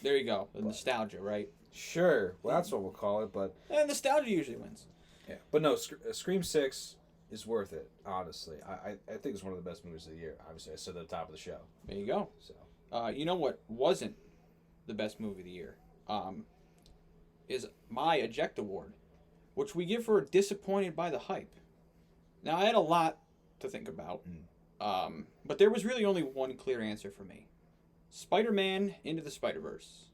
There you go. The nostalgia, right? Sure. Well, that's what we'll call it, but And nostalgia usually wins. yeah. But no, Scream 6 is worth it. Honestly, I think it's one of the best movies of the year. Obviously, I said at the top of the show. There you go. So, you know what wasn't the best movie of the year? Is my Eject Award, which we give for Disappointed by the Hype. Now, I had a lot to think about, but there was really only one clear answer for me. Spider-Man Into the Spider-Verse.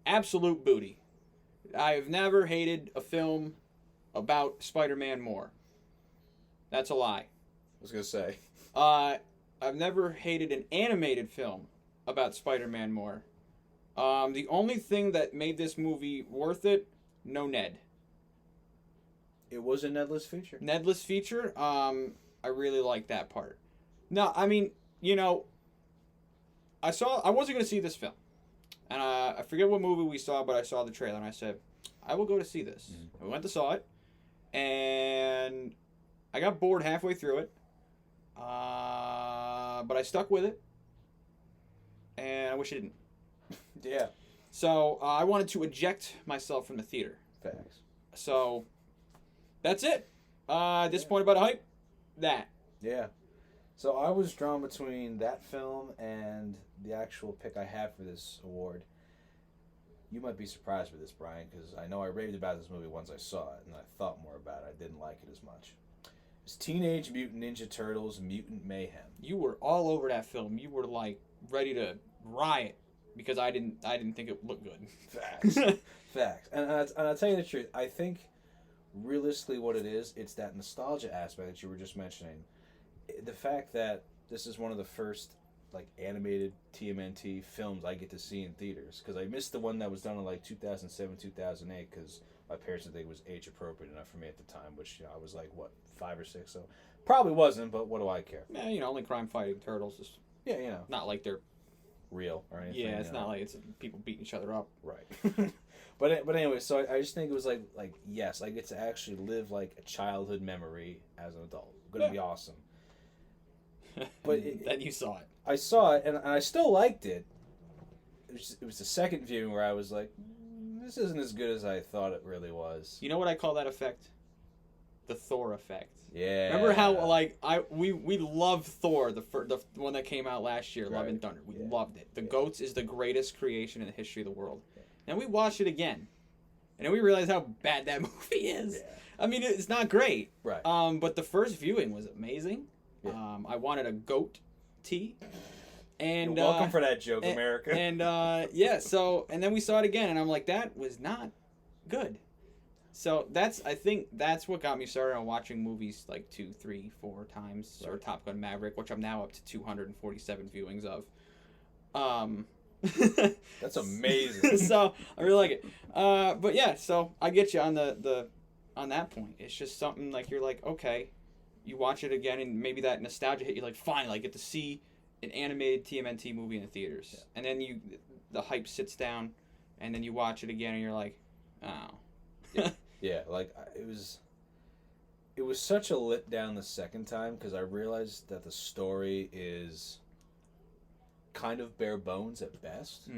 Absolute booty. I've never hated a film about Spider-Man more. That's a lie. I was going to say. I've never hated an animated film about Spider-Man more. The only thing that made this movie worth it, no Ned. It was a Nedless feature. Nedless feature, I really like that part. No, I mean, I wasn't going to see this film. And I forget what movie we saw, but I saw the trailer and I said, I will go to see this. We went to saw it, and I got bored halfway through it. But I stuck with it, and I wish I didn't. Yeah. So I wanted to eject myself from the theater. Facts. So that's it. Disappointed by the hype? That. Yeah. So I was drawn between that film and the actual pick I have for this award. You might be surprised with this, Brian, because I know I raved about this movie once I saw it, and I thought more about it. I didn't like it as much. It's Teenage Mutant Ninja Turtles Mutant Mayhem. You were all over that film. You were like ready to riot because I didn't think it looked good. Facts. Facts. And I'll tell you the truth. I think realistically what it is, it's that nostalgia aspect that you were just mentioning. The fact that this is one of the first like animated TMNT films I get to see in theaters, because I missed the one that was done in like 2007, 2008, because my parents didn't think it was age appropriate enough for me at the time, which I was like, what, 5 or 6, so probably wasn't, but what do I care? Yeah, only crime fighting turtles is not like they're real or anything. Yeah, it's not like it's people beating each other up. Right. But anyway, so I just think it was like yes, I get to actually live like a childhood memory as an adult. Gonna be awesome. But then you saw it. I saw it, and I still liked it. it was the second viewing where I was like, this isn't as good as I thought it really was. You know what I call that effect? The Thor effect. Yeah. Remember how like we love Thor, the one that came out last year, Love Right. and Thunder. We Yeah. loved it. The Yeah. Goats is the greatest creation in the history of the world. Yeah. And we watched it again, and then we realized how bad that movie is. Yeah. I mean, it's not great. Right. But the first viewing was amazing. Yeah. I wanted a goat tea. And You're welcome for that joke, and, America. And yeah, so and then we saw it again, and I'm like, that was not good. So I think that's what got me started on watching movies like 2, 3, 4 times, or Top Gun Maverick, which I'm now up to 247 viewings of. That's amazing. So I really like it. But yeah, so I get you on on that point. It's just something like you're like, okay, you watch it again, and maybe that nostalgia hit you. Like, finally, I get to see an animated TMNT movie in the theaters, and then the hype sits down, and then you watch it again, and you're like, oh. Yeah, like it was such a letdown the second time because I realized that the story is kind of bare bones at best,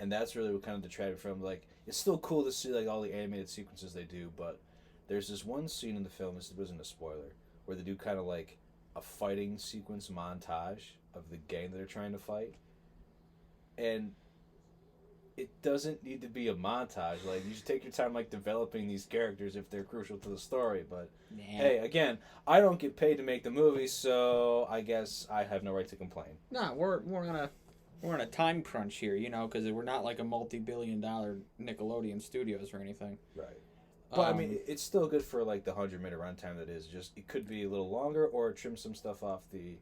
and that's really what kind of detracted from. Like, it's still cool to see like all the animated sequences they do, but there's this one scene in the film. This wasn't a spoiler, where they do kind of like a fighting sequence montage of the gang that they're trying to fight, and it doesn't need to be a montage. Like, you should take your time, like, developing these characters if they're crucial to the story. But, hey, again, I don't get paid to make the movie, so I guess I have no right to complain. No, we're on a time crunch here, you know, because we're not like a multi-billion-dollar Nickelodeon Studios or anything. Right. But, I mean, it's still good for, like, the 100-minute runtime that is. Just, it could be a little longer or trim some stuff off the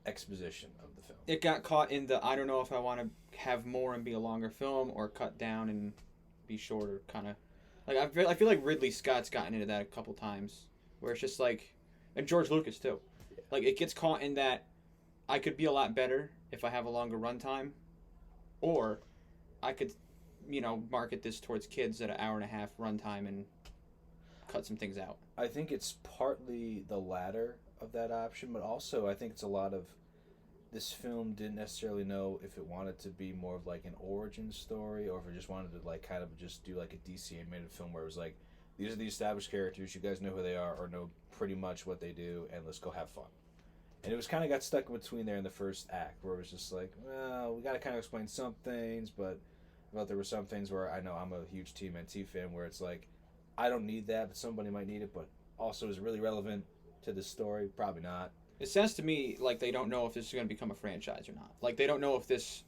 exposition of the film. It got caught in the, I don't know if I want to have more and be a longer film or cut down and be shorter, kind of. Like, I feel like Ridley Scott's gotten into that a couple times, where it's just like, and George Lucas too. Yeah. Like, it gets caught in that I could be a lot better if I have a longer runtime, or I could, you know, market this towards kids at an hour and a half runtime and cut some things out. I think it's partly the latter of that option, but also I think it's a lot of this film didn't necessarily know if it wanted to be more of like an origin story or if it just wanted to like kind of just do like a DC animated film where it was like, these are the established characters, you guys know who they are or know pretty much what they do, and let's go have fun. And it was kind of got stuck in between there in the first act where it was just like, well, we got to kind of explain some things, but there were some things where I know I'm a huge TMNT fan where it's like, I don't need that, but somebody might need it, but also is it really relevant to the story? Probably not. It sounds to me like they don't know if this is going to become a franchise or not. Like, they don't know if this,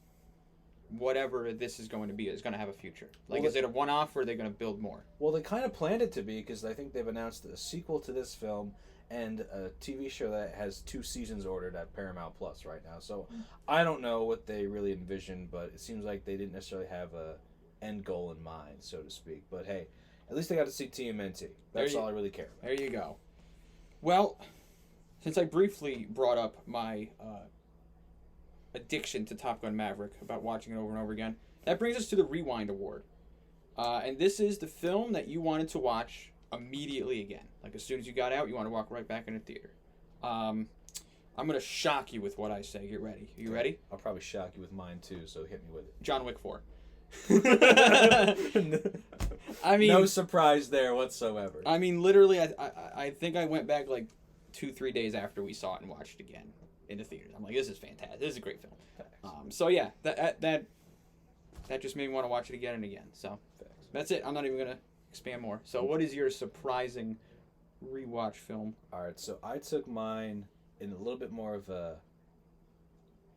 whatever this is going to be, is going to have a future. Like, Well, is it a one-off or are they going to build more? Well, they kind of planned it to be because I think they've announced a sequel to this film and a TV show that has 2 seasons ordered at Paramount Plus right now. So I don't know what they really envisioned, but it seems like they didn't necessarily have a end goal in mind, so to speak. But hey, at least I got to see TMNT. That's all I really care about. There you go. Well, since I briefly brought up my addiction to Top Gun Maverick about watching it over and over again, that brings us to the Rewind Award. And this is the film that you wanted to watch immediately again. Like, as soon as you got out, you want to walk right back in the theater. I'm going to shock you with what I say. Get ready. Are you ready? I'll probably shock you with mine too, so hit me with it. John Wick 4. I mean, no surprise there whatsoever. I mean, literally, I think I went back like 2-3 days after we saw it and watched it again in the theaters. I'm like, this is fantastic. This is a great film. So yeah, that just made me want to watch it again and again. So that's it. I'm not even gonna expand more. So what is your surprising rewatch film? All right, so I took mine in a little bit more of a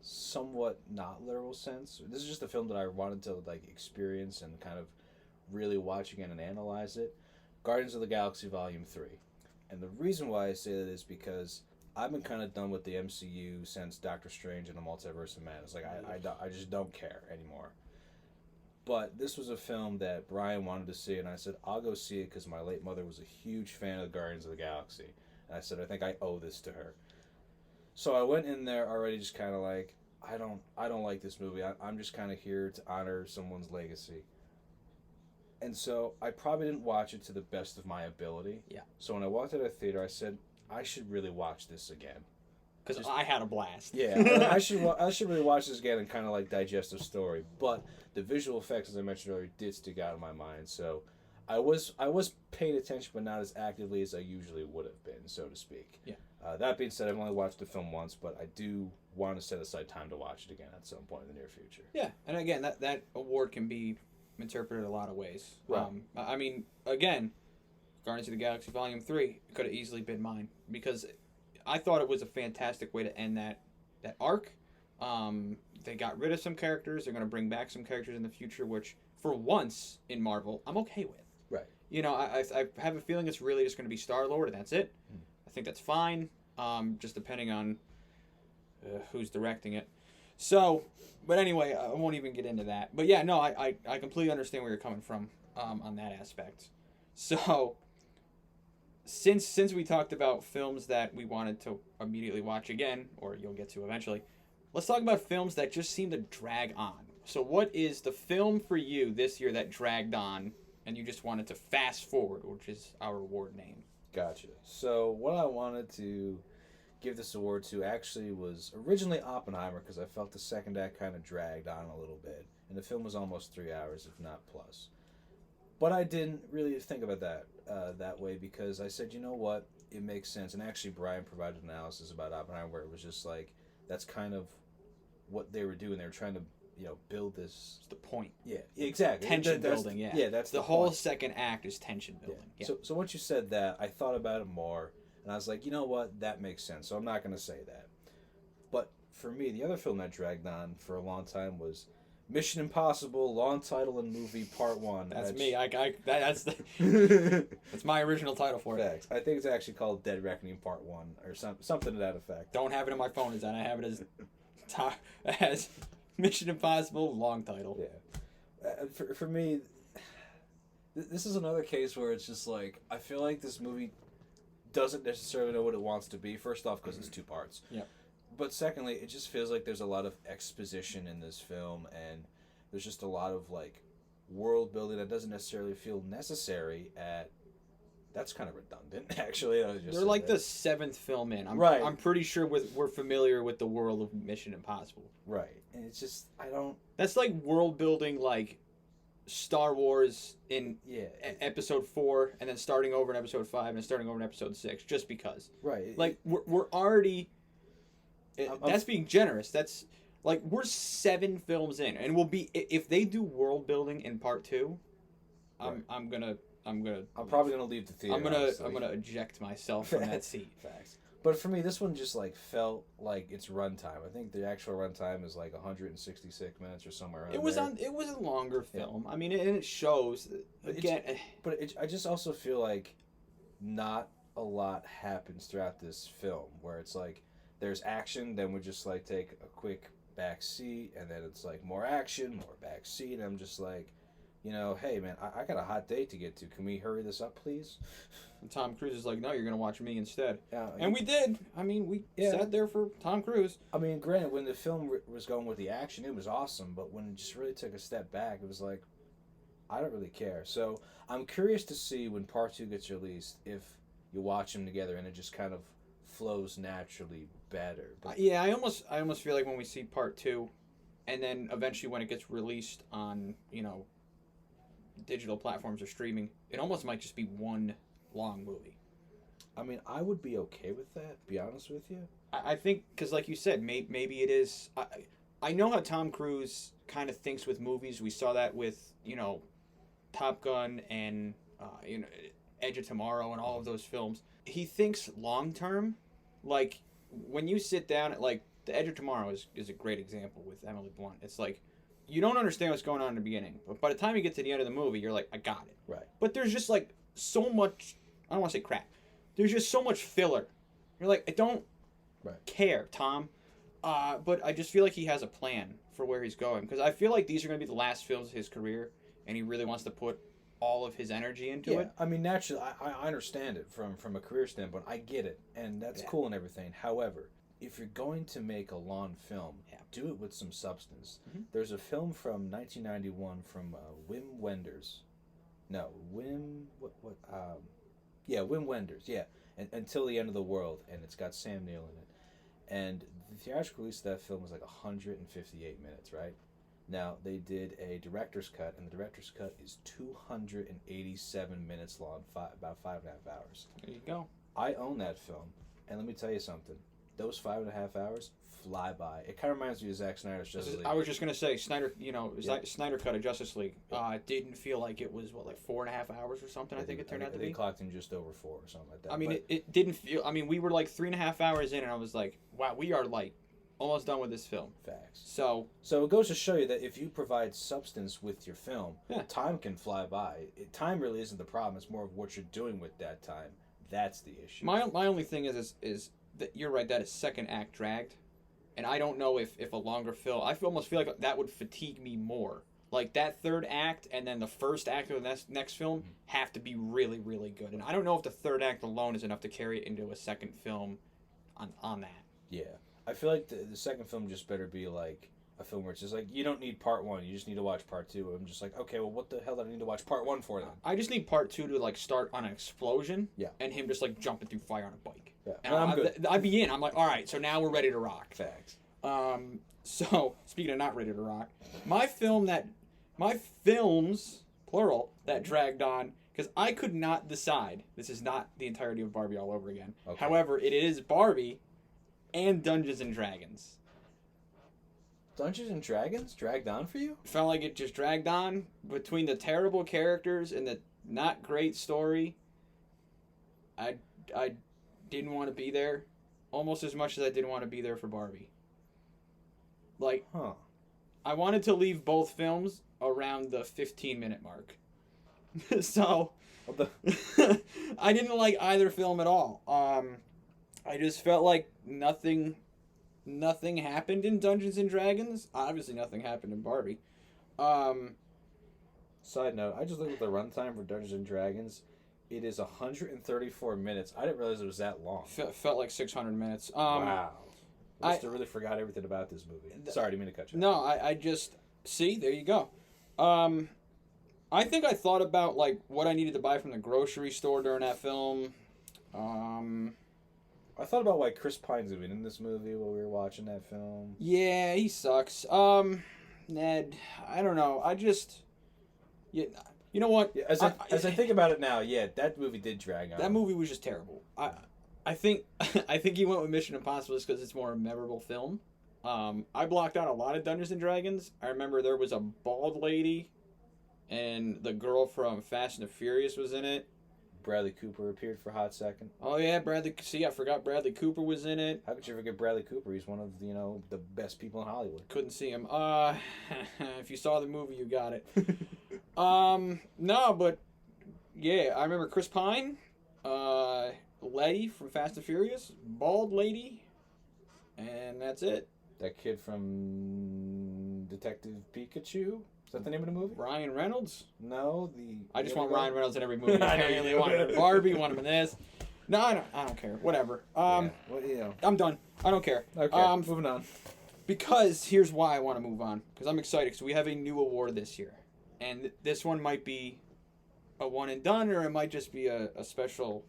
somewhat not literal sense. This is just a film that I wanted to like experience and kind of really watch again and analyze it. Guardians of the Galaxy Volume 3. And the reason why I say that is because I've been kind of done with the MCU since Doctor Strange and the Multiverse of Madness. Like, I just don't care anymore. But this was a film that Brian wanted to see, and I said, I'll go see it because my late mother was a huge fan of the Guardians of the Galaxy. And I said, I think I owe this to her. So I went in there already just kind of like, I don't like this movie. I'm just kind of here to honor someone's legacy. And so I probably didn't watch it to the best of my ability. Yeah. So when I walked out of the theater, I said, I should really watch this again. because I had a blast. Yeah, I should really watch this again and kind of like digest the story. But the visual effects, as I mentioned earlier, did stick out in my mind. So I was paying attention, but not as actively as I usually would have been, so to speak. Yeah. That being said, I've only watched the film once, but I do want to set aside time to watch it again at some point in the near future. Yeah, and again, that award can be interpreted a lot of ways. Right. I mean, again, Guardians of the Galaxy Volume 3 could have easily been mine because I thought it was a fantastic way to end that arc. They got rid of some characters. They're going to bring back some characters in the future, which for once in Marvel, I'm okay with. Right. You know, I have a feeling it's really just going to be Star-Lord and that's it. I think that's fine, just depending on who's directing it. So, but anyway, I won't even get into that. But yeah, no, I completely understand where you're coming from on that aspect. So, since we talked about films that we wanted to immediately watch again, or you'll get to eventually, let's talk about films that just seem to drag on. So what is the film for you this year that dragged on and you just wanted to fast forward, which is our award name? Gotcha. So what I wanted to give this award to actually was originally Oppenheimer, because I felt the second act kind of dragged on a little bit, and the film was almost 3 hours, if not plus. But I didn't really think about that way, because I said, you know what, it makes sense. And actually, Brian provided analysis about Oppenheimer where it was just like, that's kind of what they were doing. They were trying to, build this. It's the point. Yeah, exactly. Tension building, yeah. Yeah, that's the whole second act is tension building. Yeah. Yeah. So once you said that, I thought about it more, and I was like, you know what, that makes sense. So I'm not going to say that. But for me, the other film that dragged on for a long time was Mission Impossible, long title and movie, Part 1. That's me. That's that's my original title for it. Facts. I think it's actually called Dead Reckoning Part 1 or something to that effect. Don't have it in my phone as that. I have it as Mission Impossible, long title. Yeah. For me, this is another case where it's just like, I feel like this movie doesn't necessarily know what it wants to be. First off, because it's 2 parts. Yeah. But secondly, it just feels like there's a lot of exposition in this film, and there's just a lot of like world building that doesn't necessarily feel necessary. That's kind of redundant, actually. They're like the 7th film in. Right. I'm pretty sure we're familiar with the world of Mission Impossible. Right, and it's just That's like world building, like Star Wars in episode 4, and then starting over in episode 5, and then starting over in episode 6, just because. Right. Like we're already. That's being generous. That's like we're 7 films in, and we'll be if they do world building in part 2. I'm probably gonna leave the theater. I'm gonna eject myself from that seat. Facts. But for me, this one just like felt like its runtime. I think the actual runtime is like 166 minutes or somewhere around It was there. It was a longer film. Yeah. I mean, and it shows again. I just also feel like not a lot happens throughout this film. Where it's like there's action, then we just like take a quick back seat, and then it's like more action, more back seat. And I'm just like, hey man, I got a hot date to get to. Can we hurry this up, please? And Tom Cruise is like, no, you're gonna watch me instead. Yeah, and we did. I mean, we sat there for Tom Cruise. I mean, granted, when the film was going with the action, it was awesome. But when it just really took a step back, it was like, I don't really care. So I'm curious to see when Part 2 gets released if you watch them together and it just kind of flows naturally better. But, yeah, I almost feel like when we see Part 2, and then eventually when it gets released on digital platforms or streaming, it almost might just be one long movie. I mean, I would be okay with that, to be honest with you. I think, because like you said, maybe it is. I know how Tom Cruise kind of thinks with movies. We saw that with, Top Gun and, Edge of Tomorrow and all of those films. He thinks long term. Like, when you sit down, like, The Edge of Tomorrow is a great example with Emily Blunt. It's like, you don't understand what's going on in the beginning, but by the time you get to the end of the movie, you're like, I got it. Right. But there's just like so much, I don't want to say crap. There's just so much filler. You're like, I don't care, Tom. But I just feel like he has a plan for where he's going. Because I feel like these are going to be the last films of his career, and he really wants to put all of his energy into it. I mean, naturally, I understand it from a career standpoint. I get it, and that's cool and everything. However, if you're going to make a long film, do it with some substance. Mm-hmm. There's a film from 1991 from Wim Wenders. No, Wim Wenders. Yeah, and Until the End of the World, and it's got Sam Neill in it. And the theatrical release of that film was like 158 minutes, right? Now, they did a director's cut, and the director's cut is 287 minutes long, about 5.5 hours. There you go. I own that film, and let me tell you something. Those 5.5 hours fly by. It kind of reminds me of Zack Snyder's Justice League. I was just gonna say Snyder. Snyder cut of Justice League. Didn't feel like it was 4.5 hours or something. I think it turned out to be. They clocked in just over 4 or something like that. I mean, it didn't feel. I mean, we were like 3.5 hours in, and I was like, wow, we are like almost done with this film. Facts. So it goes to show you that if you provide substance with your film, time can fly by. Time really isn't the problem. It's more of what you're doing with that time. That's the issue. My only thing is that you're right. That is second act dragged. And I don't know if a longer film... I almost feel like that would fatigue me more. Like, that third act and then the first act of the next film have to be really, really good. And I don't know if the third act alone is enough to carry it into a second film on that. Yeah. I feel like the second film just better be, like, a film where it's just like, you don't need part 1. You just need to watch part 2. I'm just like, okay, well, what the hell do I need to watch part 1 for then? I just need part 2 to, like, start on an explosion. Yeah. And him just, like, jumping through fire on a bike. Yeah. And I'm good. I'd be in. I'm like, all right, so now we're ready to rock. Facts. So, speaking of not ready to rock, my films, plural, that dragged on, because I could not decide. This is not the entirety of Barbie all over again. Okay. However, it is Barbie and Dungeons and Dragons. Dungeons and Dragons dragged on for you? Felt like it just dragged on between the terrible characters and the not great story. I didn't want to be there almost as much as I didn't want to be there for Barbie. Like, I wanted to leave both films around the 15-minute mark. So, I didn't like either film at all. I just felt like nothing happened in Dungeons and Dragons. Obviously, nothing happened in Barbie. Side note, I just looked at the runtime for Dungeons and Dragons. It is 134 minutes. I didn't realize it was that long. Felt like 600 minutes. Wow. I really forgot everything about this movie. Sorry, I didn't mean to cut you off. No, I just... See, there you go. I think I thought about, like, what I needed to buy from the grocery store during that film. I thought about why Chris Pine's even in this movie while we were watching that film. Yeah, he sucks. Ned, I don't know. I just... Yeah, you know what? Yeah, as I think about it now, yeah, that movie did drag on. That movie was just terrible. I think he went with Mission Impossible just because it's more a memorable film. I blocked out a lot of Dungeons and Dragons. I remember there was a bald lady, and the girl from Fast and the Furious was in it. Bradley Cooper appeared for a hot second. Oh yeah, Bradley. See, I forgot Bradley Cooper was in it. How could you forget Bradley Cooper? He's one of the best people in Hollywood. Couldn't see him. If you saw the movie, you got it. No, but yeah, I remember Chris Pine, Letty from Fast and Furious, bald lady, and that's it. That kid from Detective Pikachu? Is that the name of the movie? Ryan Reynolds? No, I just want Ryan Reynolds in every movie. Apparently, want him in Barbie, want him in this. No, I don't care. Whatever. Well, you know. I'm done. I don't care. Okay, moving on. Because here's why I want to move on. Because I'm excited. Because we have a new award this year. And this one might be a one and done, or it might just be a special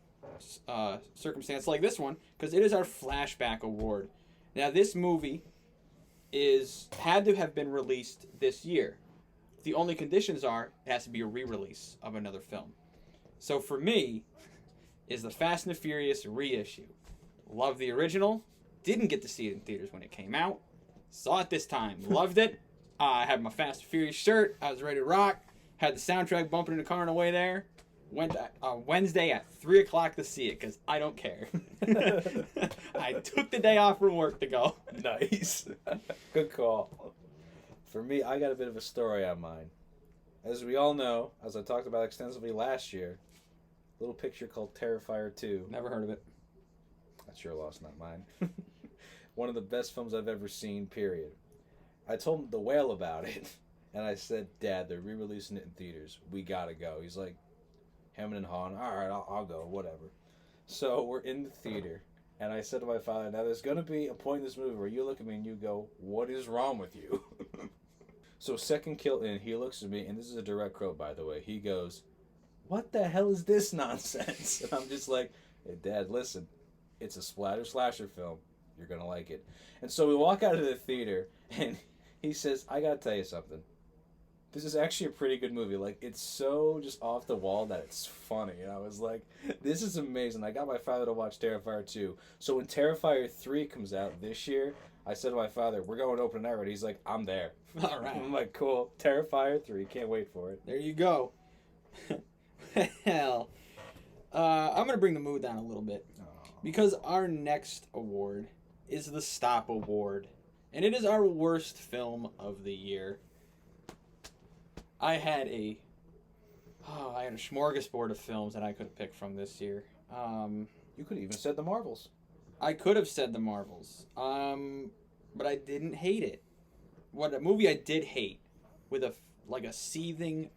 circumstance like this one. Because it is our Flashback Award. Now, this movie had to have been released this year. The only conditions are it has to be a re-release of another film. So for me, is the Fast and the Furious reissue. Love the original. Didn't get to see it in theaters when it came out. Saw it this time. Loved it. I had my Fast and Furious shirt. I was ready to rock. Had the soundtrack bumping in the car on the way there. Went Wednesday at 3 o'clock to see it because I don't care. I took the day off from work to go. Nice. Good call. For me, I got a bit of a story on mine. As we all know, as I talked about extensively last year, a little picture called Terrifier 2. Never heard of it. That's your loss, not mine. One of the best films I've ever seen, period. I told the whale about it, and I said, Dad, they're re-releasing it in theaters. We gotta go. He's like, hemming and hawing. All right, I'll go, whatever. So we're in the theater, and I said to my father, now there's going to be a point in this movie where you look at me and you go, what is wrong with you? So second kill in, he looks at me, and this is a direct quote, by the way. He goes, what the hell is this nonsense? And I'm just like, hey, Dad, listen, it's a splatter slasher film. You're going to like it. And so we walk out of the theater, and he says, I got to tell you something. This is actually a pretty good movie. Like, it's so just off the wall that it's funny. And I was like, this is amazing. I got my father to watch Terrifier 2. So when Terrifier 3 comes out this year, I said to my father, we're going to open night already. He's like, I'm there. All right. I'm like, cool. Terrifier 3. Can't wait for it. There you go. Hell. I'm going to bring the mood down a little bit. Because our next award is the Stop Award. And it is our worst film of the year. I had a smorgasbord of films that I could have picked from this year. You could have even said the Marvels. I could have said the Marvels. But I didn't hate it. What a movie I did hate, with a seething,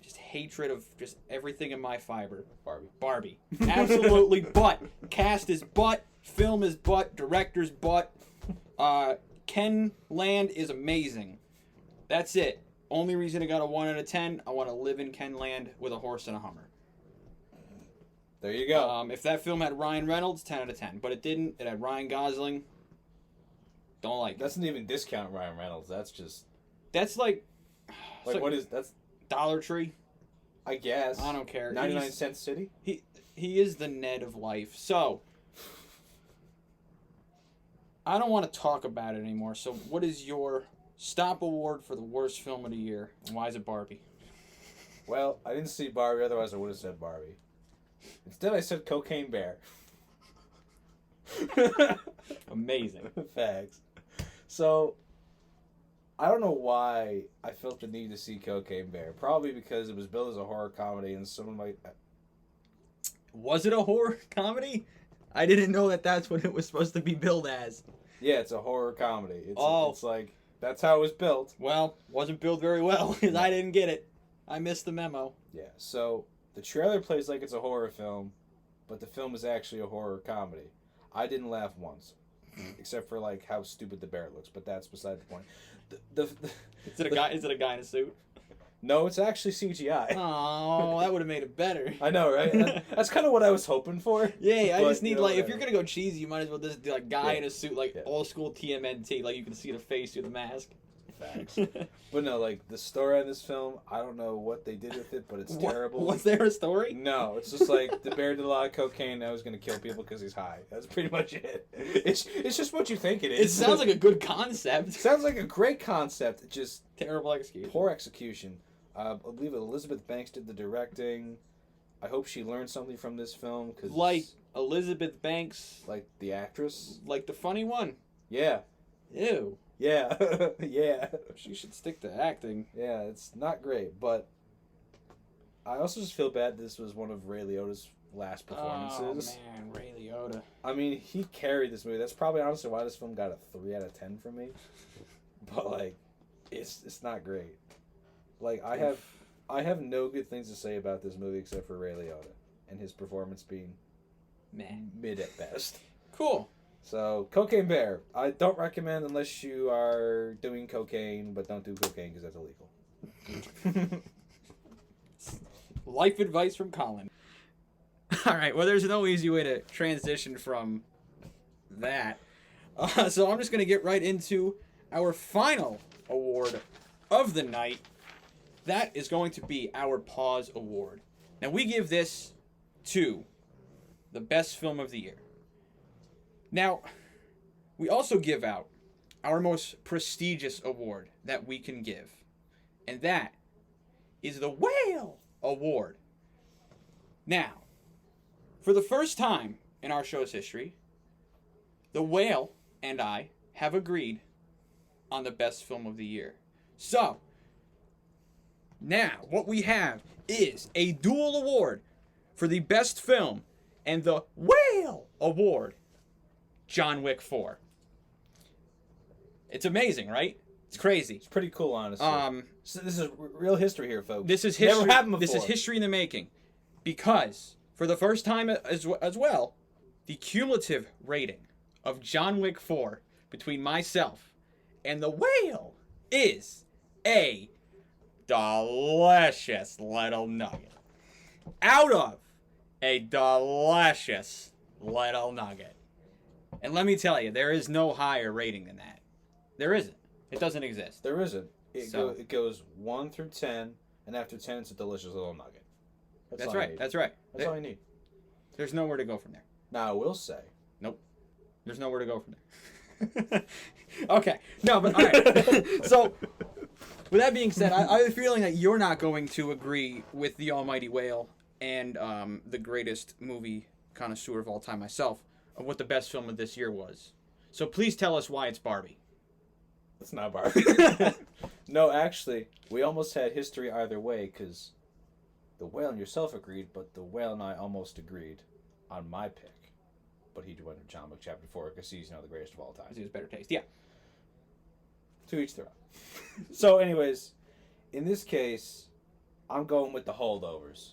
just hatred of just everything in my fiber. Barbie. Absolutely butt. Cast is butt. Film is butt. Director's butt. Ken Land is amazing. That's it. Only reason it got a 1 out of 10, I want to live in Ken Land with a horse and a Hummer. There you go. If that film had Ryan Reynolds, 10 out of 10. But it didn't. It had Ryan Gosling. Don't like it. That's not even discount Ryan Reynolds. That's just... That's like what is... That's... Dollar Tree. I guess. I don't care. 99 Cent City? He is the Ned of life. So... I don't want to talk about it anymore. So what is your Stop Award for the worst film of the year? And why is it Barbie? Well, I didn't see Barbie, otherwise I would have said Barbie. Instead I said Cocaine Bear. Amazing. Facts. So, I don't know why I felt the need to see Cocaine Bear. Probably because it was billed as a horror comedy and someone might... Was it a horror comedy? I didn't know that that's what it was supposed to be billed as. Yeah, it's a horror comedy. It's like, that's how it was built. Well, wasn't billed very well because I didn't get it. I missed the memo. Yeah, so the trailer plays like it's a horror film, but the film is actually a horror comedy. I didn't laugh once, except for like how stupid the bear looks, but that's beside the point. Is it a guy in a suit? No, it's actually CGI. Oh, that would have made it better. I know, right? That's kind of what I was hoping for. Yeah, I just need, if you're going to go cheesy, you might as well just do, guy in a suit, old school TMNT, you can see the face through the mask. Facts. But no, the story on this film, I don't know what they did with it, but it's terrible. Was there a story? No, it's just the bear did a lot of cocaine, now he's going to kill people because he's high. That's pretty much it. It's just what you think it is. It sounds like a good concept. Sounds like a great concept, just... Terrible execution. Poor execution. I believe Elizabeth Banks did the directing. I hope she learned something from this film. Elizabeth Banks. Like the actress? Like the funny one. Yeah. Ew. Yeah. Yeah. She should stick to acting. Yeah, it's not great, but I also just feel bad this was one of Ray Liotta's last performances. Oh, man, Ray Liotta. I mean, he carried this movie. That's probably honestly why this film got a 3 out of 10 from me. But, it's not great. I have no good things to say about this movie except for Ray Liotta and his performance being mid at best. Cool. So, Cocaine Bear. I don't recommend unless you are doing cocaine, but don't do cocaine because that's illegal. Life advice from Colin. All right, well, there's no easy way to transition from that. So I'm just going to get right into our final award of the night. That is going to be our Pause Award. Now, we give this to the best film of the year. Now, we also give out our most prestigious award that we can give. And that is the Whale Award. Now, for the first time in our show's history, the Whale and I have agreed on the best film of the year. So, now, what we have is a dual award for the best film and the Whale Award, John Wick 4. It's amazing, right? It's crazy. It's pretty cool, honestly. So this is real history here, folks. This is history. Never happened before. This is history in the making. Because, for the first time as well, the cumulative rating of John Wick 4 between myself and the Whale is a delicious little nugget. Out of a delicious little nugget. And let me tell you, there is no higher rating than that. There isn't. It doesn't exist. There isn't. It goes 1 through 10, and after 10, it's a delicious little nugget. That's right. That's right. That's all you need. There's nowhere to go from there. Now, I will say. Nope. There's nowhere to go from there. Okay. No, but all right. So, with that being said, I have a feeling that you're not going to agree with the almighty whale and the greatest movie connoisseur of all time, myself, of what the best film of this year was. So please tell us why it's Barbie. It's not Barbie. No, actually, we almost had history either way, because the whale and yourself agreed, but the whale and I almost agreed on my pick. But he went to John Wick Chapter 4 because he's, the greatest of all time. Because he has better taste. Yeah. To each their own. So, anyways, in this case, I'm going with the Holdovers.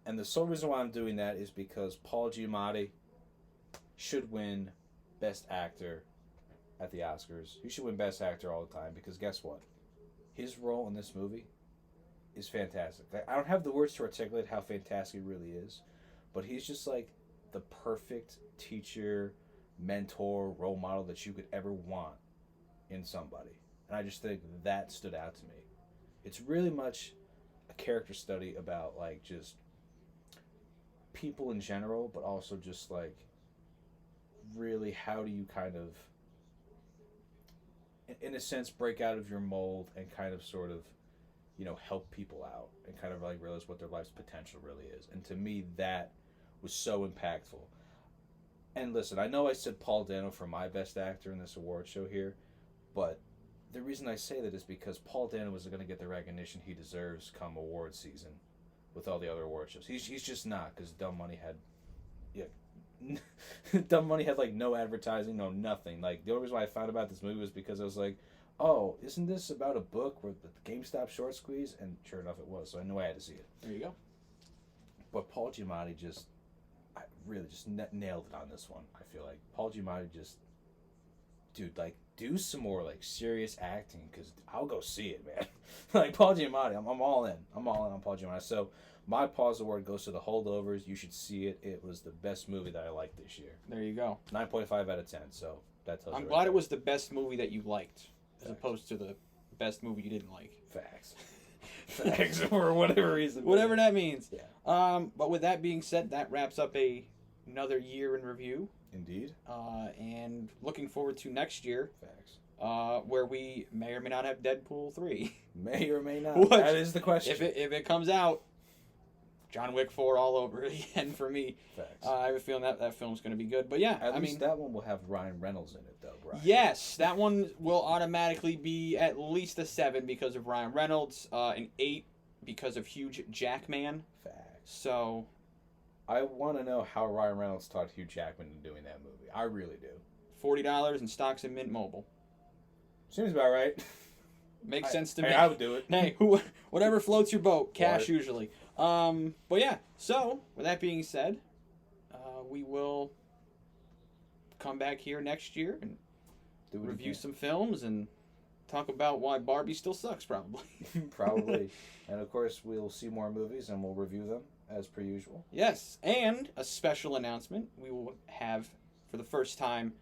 And the sole reason why I'm doing that is because Paul Giamatti should win Best Actor at the Oscars. He should win Best Actor all the time, because guess what? His role in this movie is fantastic. I don't have the words to articulate how fantastic he really is, but he's just like the perfect teacher, mentor, role model that you could ever want in somebody. And I just think that stood out to me. It's really much a character study about like just people in general, but also just like really how do you kind of, in a sense, break out of your mold and kind of sort of, help people out and kind of like realize what their life's potential really is. And to me, that was so impactful. And listen, I know I said Paul Dano for my best actor in this award show here, but the reason I say that is because Paul Dano isn't going to get the recognition he deserves come award season with all the other award shows. He's just not, because Dumb Money had, Dumb Money had like no advertising, no nothing. Like the only reason why I found about this movie was because I was like, oh, isn't this about a book where the GameStop short squeeze? And sure enough, it was. So I knew I had to see it. There you go. But Paul Giamatti really just nailed it on this one. I feel like Paul Giamatti just, dude, like do some more like serious acting, because I'll go see it, man. Like Paul Giamatti, I'm all in. I'm all in on Paul Giamatti. So my pause award goes to The Holdovers. You should see it. It was the best movie that I liked this year. There you go. 9.5 out of 10. So that tells you. I'm glad it was the best movie that you liked, as opposed to the best movie you didn't like. Facts. Facts, for whatever reason. Whatever that means. Yeah. But with that being said, that wraps up another year in review. Indeed. And looking forward to next year. Facts. Where we may or may not have Deadpool 3. May or may not. Which, that is the question. If it comes out, John Wick 4 all over again for me. Facts. I have a feeling that film's going to be good. But yeah, At least that one will have Ryan Reynolds in it, though, Brian. Yes, that one will automatically be at least a 7 because of Ryan Reynolds, an 8 because of Hugh Jackman. Facts. So I want to know how Ryan Reynolds taught Hugh Jackman in doing that movie. I really do. $40 in stocks and Mint Mobile. Seems about right. Makes sense to me. I would do it. Hey, whatever floats your boat. Cash usually. But yeah. So with that being said, we will come back here next year and review some films and talk about why Barbie still sucks, probably. Probably. And of course, we'll see more movies and we'll review them as per usual. Yes, and a special announcement. We will have, for the first time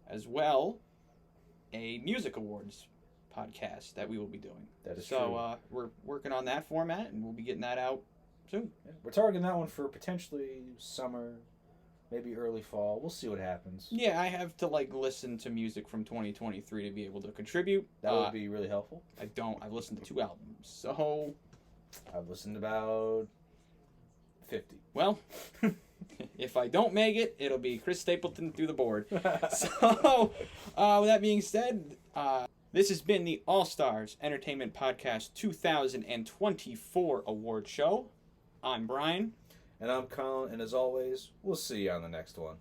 as well, a music awards podcast that we will be doing. That is true. So we're working on that format, and we'll be getting that out soon. Yeah, we're targeting that one for potentially summer, maybe early fall. We'll see what happens. Yeah, I have to listen to music from 2023 to be able to contribute. That would be really helpful. I don't. I've listened to 2 albums, so I've listened to about 50. Well, if I don't make it, it'll be Chris Stapleton through the board. So, with that being said, this has been the All Stars Entertainment Podcast 2024 award show. I'm Brian. And I'm Colin, and as always, we'll see you on the next one.